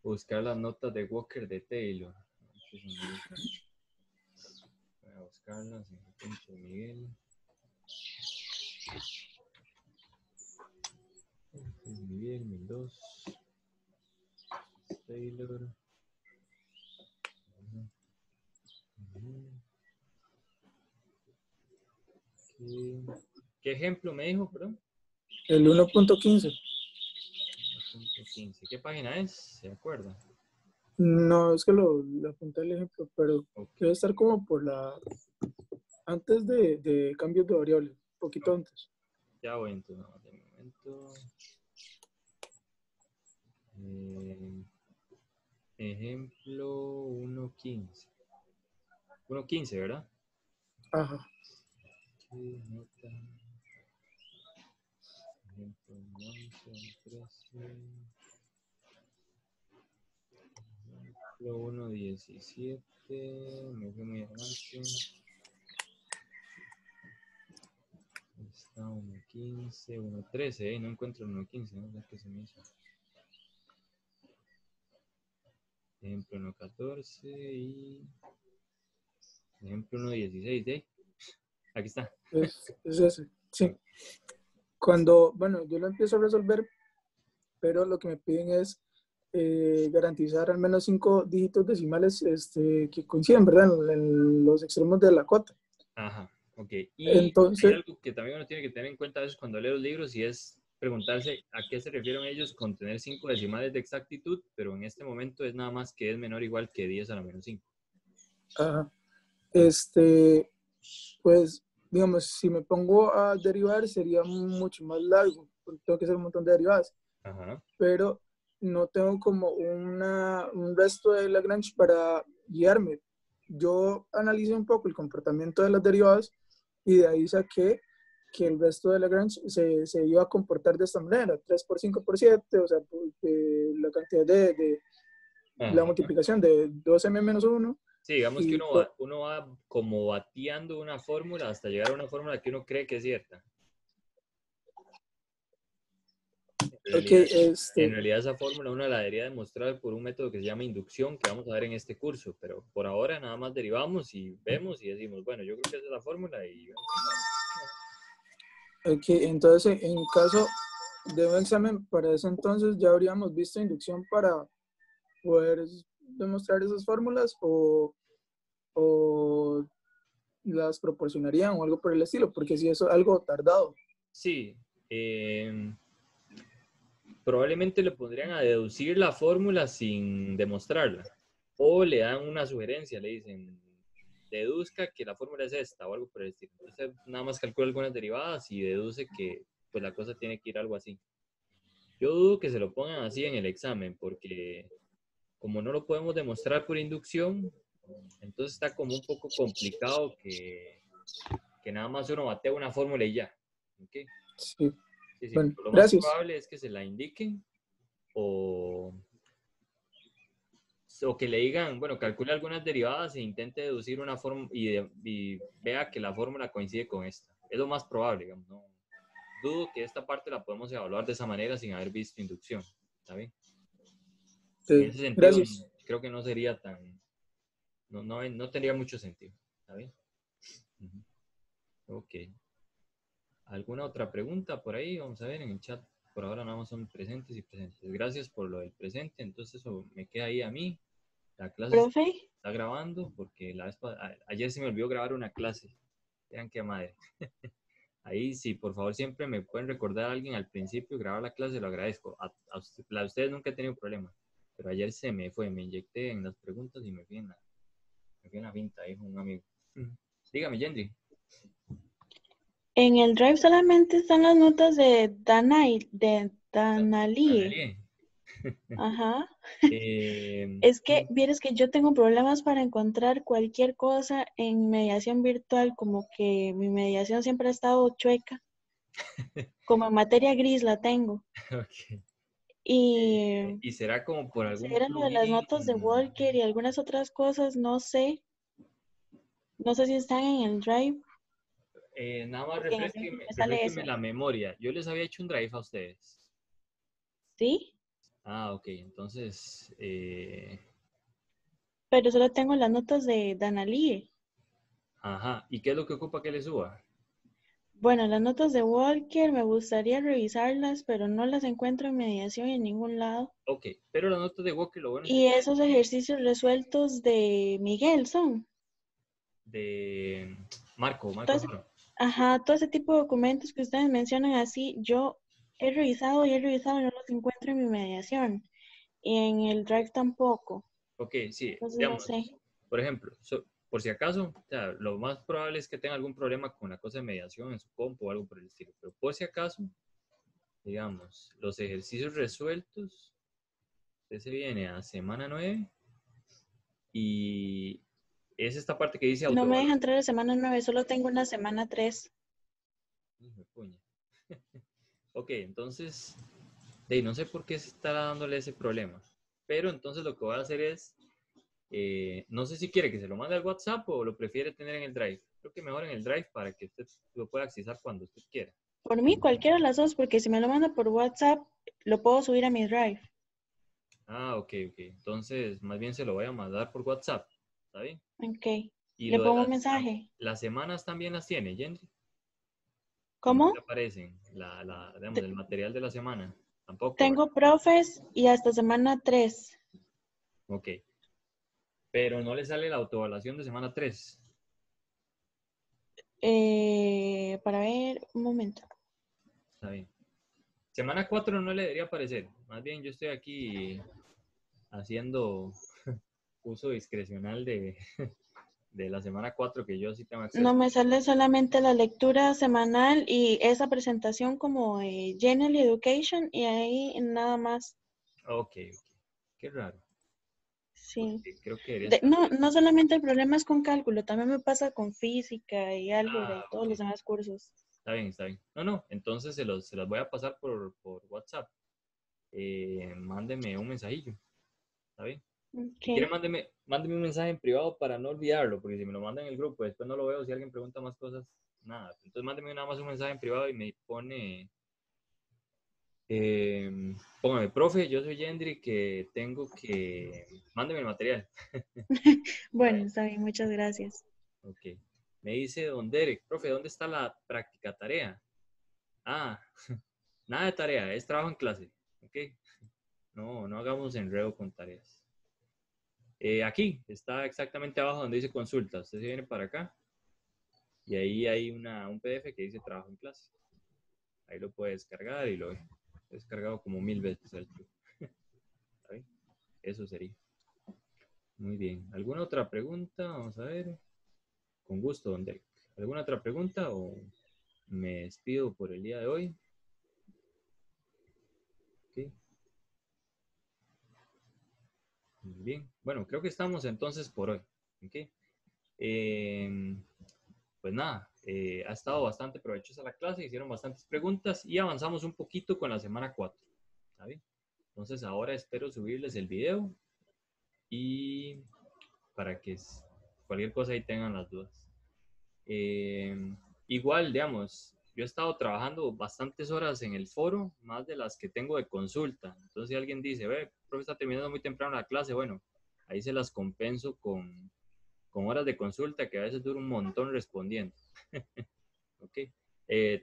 buscar las notas de Walker de Taylor. Voy a buscarlas en el punto de Miguel. Miguel, 1002. Taylor. ¿Qué ejemplo me dijo, perdón? el 1.15. 1.15. ¿Qué página es? ¿Se acuerda? No, es que lo apunté el ejemplo, pero Ok. debe estar como por antes de cambios de variables, un poquito antes. Ya voy entonces, no, de momento. Ejemplo 1.15. 1.15, ¿verdad? Ajá. ¿Qué nota? Ejemplo 11, 13. Ejemplo 1.17. Me fui muy adelante. Está 1.15, 1.13, no encuentro el 1.15, no sé qué se me hizo. Ejemplo 1.14 y ejemplo 1.16, aquí está. Es ese, sí. Cuando, bueno, yo lo empiezo a resolver, pero lo que me piden es garantizar al menos 5 dígitos decimales que coinciden, ¿verdad? En los extremos de la cota. Ajá, ok. Y hay Entonces, algo que también uno tiene que tener en cuenta a veces cuando lee los libros y es preguntarse a qué se refieren ellos con tener 5 decimales de exactitud, pero en este momento es nada más que es menor o igual que 10 a la menos 5. ajá, pues, digamos, si me pongo a derivar sería mucho más largo, porque tengo que hacer un montón de derivadas, Ajá. pero no tengo como un resto de Lagrange para guiarme. Yo analicé un poco el comportamiento de las derivadas y de ahí saqué que el resto de Lagrange se iba a comportar de esta manera, 3 por 5 por 7, o sea, la cantidad de la Ajá. multiplicación de 2m menos 1. Sí, digamos que Y uno va como bateando una fórmula hasta llegar a una fórmula que uno cree que es cierta. ok, En realidad esa fórmula uno la debería demostrar por un método que se llama inducción que vamos a ver en este curso, pero por ahora nada más derivamos y vemos y decimos, bueno, yo creo que esa es la fórmula y vemos. ok, entonces en caso de un examen, para ese entonces ya habríamos visto inducción para poder demostrar esas fórmulas o las proporcionarían o algo por el estilo, porque si eso es algo tardado. Sí, probablemente le pondrían a deducir la fórmula sin demostrarla. O le dan una sugerencia, le dicen, deduzca que la fórmula es esta o algo por el estilo. Entonces nada más calcula algunas derivadas y deduce que pues la cosa tiene que ir algo así. Yo dudo que se lo pongan así en el examen, porque como no lo podemos demostrar por inducción, entonces está como un poco complicado que nada más uno batea una fórmula y ya. ¿Okay? Sí. Sí, Bueno, lo más gracias. probable es que se la indiquen o que le digan, bueno, calcule algunas derivadas e intente deducir una fórmula y vea que la fórmula coincide con esta. Es lo más probable, digamos, ¿no? Dudo que esta parte la podemos evaluar de esa manera sin haber visto inducción, ¿está bien? En Sí, ese sentido, gracias. creo que no sería tan, no tendría mucho sentido, ¿está bien? Ok. ¿Alguna otra pregunta por ahí? Vamos a ver en el chat. Por ahora nada más son presentes y presentes. Gracias por lo del presente. Entonces eso me queda ahí a mí. La clase Profe, está grabando porque ayer se me olvidó grabar una clase. Vean qué madre. Ahí sí, por favor, siempre me pueden recordar a alguien al principio, grabar la clase, lo agradezco. A ustedes nunca he tenido problema. Pero ayer se me fue, me inyecté en las preguntas y me fui en la finta, dijo un amigo. Dígame, Yendri. en el Drive solamente están las notas de Danalie. Analie. Ajá. Eh, Es que, vieres que yo tengo problemas para encontrar cualquier cosa en mediación virtual, como que mi mediación siempre ha estado chueca, como en materia gris la tengo. ok. Y Y será como por si algún era lo de las notas de plugin. Walker y algunas otras cosas, no sé. No sé si están en el Drive, Nada más porque en el Drive me sale refresquenme eso. la memoria. Yo les había hecho un drive a ustedes. ¿Sí? Ah, ok. Entonces, Pero solo tengo las notas de Danalie. ajá. ¿Y qué es lo que ocupa que le suba? Bueno, las notas de Walker me gustaría revisarlas, pero no las encuentro en mediación en ningún lado. Ok. Pero las notas de Walker, lo bueno es que Y esos ejercicios resueltos de Miguel son. de Marco Todo ese, Alfaro. ajá, todo ese tipo de documentos que ustedes mencionan así, yo he revisado y no los encuentro en mi mediación. Y en el Drive tampoco. Ok, sí. Entonces no Digamos, sé. por ejemplo, por si acaso, o sea, lo más probable es que tenga algún problema con la cosa de mediación en su compu o algo por el estilo. Pero por si acaso, digamos, los ejercicios resueltos, usted se viene a semana 9 y es esta parte que dice No me deja autoevaluación. entrar a semana 9, solo tengo una semana 3. Hijo de puña. Ok, entonces, no sé por qué se está dándole ese problema. Pero entonces lo que voy a hacer es, no sé si quiere que se lo mande al WhatsApp o lo prefiere tener en el Drive. Creo que mejor en el Drive para que usted lo pueda accesar cuando usted quiera. Por mí, cualquiera de las dos, porque si me lo manda por WhatsApp, lo puedo subir a mi Drive. Ah, ok, ok. Entonces, más bien se lo voy a mandar por WhatsApp. ¿Está bien? Ok. Y Le lo de pongo un mensaje. las semanas también las tiene, Jenny. ¿O no le ¿Cómo? aparecen? Digamos, el material de la semana. Tampoco, ¿verdad? Tengo profes y hasta semana 3. Ok. Pero no le sale la autoevaluación de semana 3. Para ver, un momento. Está bien. Semana 4 no le debería aparecer. Más bien yo estoy aquí haciendo uso discrecional de la semana 4 que yo sí tengo No acceso. me sale solamente la lectura semanal y esa presentación como General Education y ahí nada más. Ok, ok. Qué raro. Sí. Porque creo que debería estar No, bien. no solamente el problema es con cálculo, también me pasa con física y álgebra y Ah, todos ok. los demás cursos. Está bien, está bien. No, no. Entonces se los voy a pasar por WhatsApp. Mándeme un mensajillo. ¿Está bien? Si quiere, Ok. mándeme un mensaje en privado para no olvidarlo, porque si me lo manda en el grupo, después no lo veo. Si alguien pregunta más cosas, nada. Entonces, mándeme nada más un mensaje en privado y me pone, póngame, profe, yo soy Yendri, que tengo que, mándeme el material. ¿Está Bueno, bien? está bien, muchas gracias. Ok. Me dice don Derek, profe, ¿dónde está la práctica tarea? Ah, Nada de tarea, es trabajo en clase. ¿Ok? No, no hagamos enredo con tareas. Aquí, está exactamente abajo donde dice consulta. Usted se viene para acá y ahí hay un PDF que dice trabajo en clase. Ahí lo puede descargar y lo he descargado como 1000 veces. ¿Está bien? Eso sería. Muy bien. ¿Alguna otra pregunta? Vamos a ver. Con gusto, don Derek. ¿Alguna otra pregunta o me despido por el día de hoy? Ok. Muy bien. Bueno, creo que estamos entonces por hoy. Ok. Pues nada, ha estado bastante provechosa la clase, hicieron bastantes preguntas y avanzamos un poquito con la semana 4. ¿Está bien? Entonces ahora espero subirles el video y para que cualquier cosa ahí tengan las dudas. Igual, digamos, yo he estado trabajando bastantes horas en el foro, más de las que tengo de consulta. Entonces si alguien dice, ve, profe, está terminando muy temprano la clase, bueno, ahí se las compenso con horas de consulta que a veces dura un montón respondiendo. ¿Ok?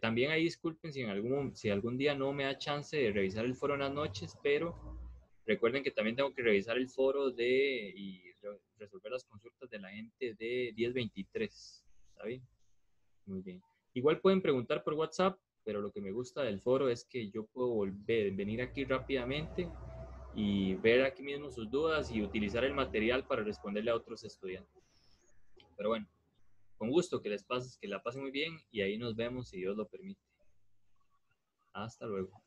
También ahí disculpen si algún día no me da chance de revisar el foro en las noches, pero recuerden que también tengo que revisar el foro y resolver las consultas de la gente de 1023. ¿Está bien? Muy bien. Igual pueden preguntar por WhatsApp, pero lo que me gusta del foro es que yo puedo venir aquí rápidamente y ver aquí mismo sus dudas y utilizar el material para responderle a otros estudiantes. Pero bueno, con gusto, que la pasen muy bien y ahí nos vemos si Dios lo permite. Hasta luego.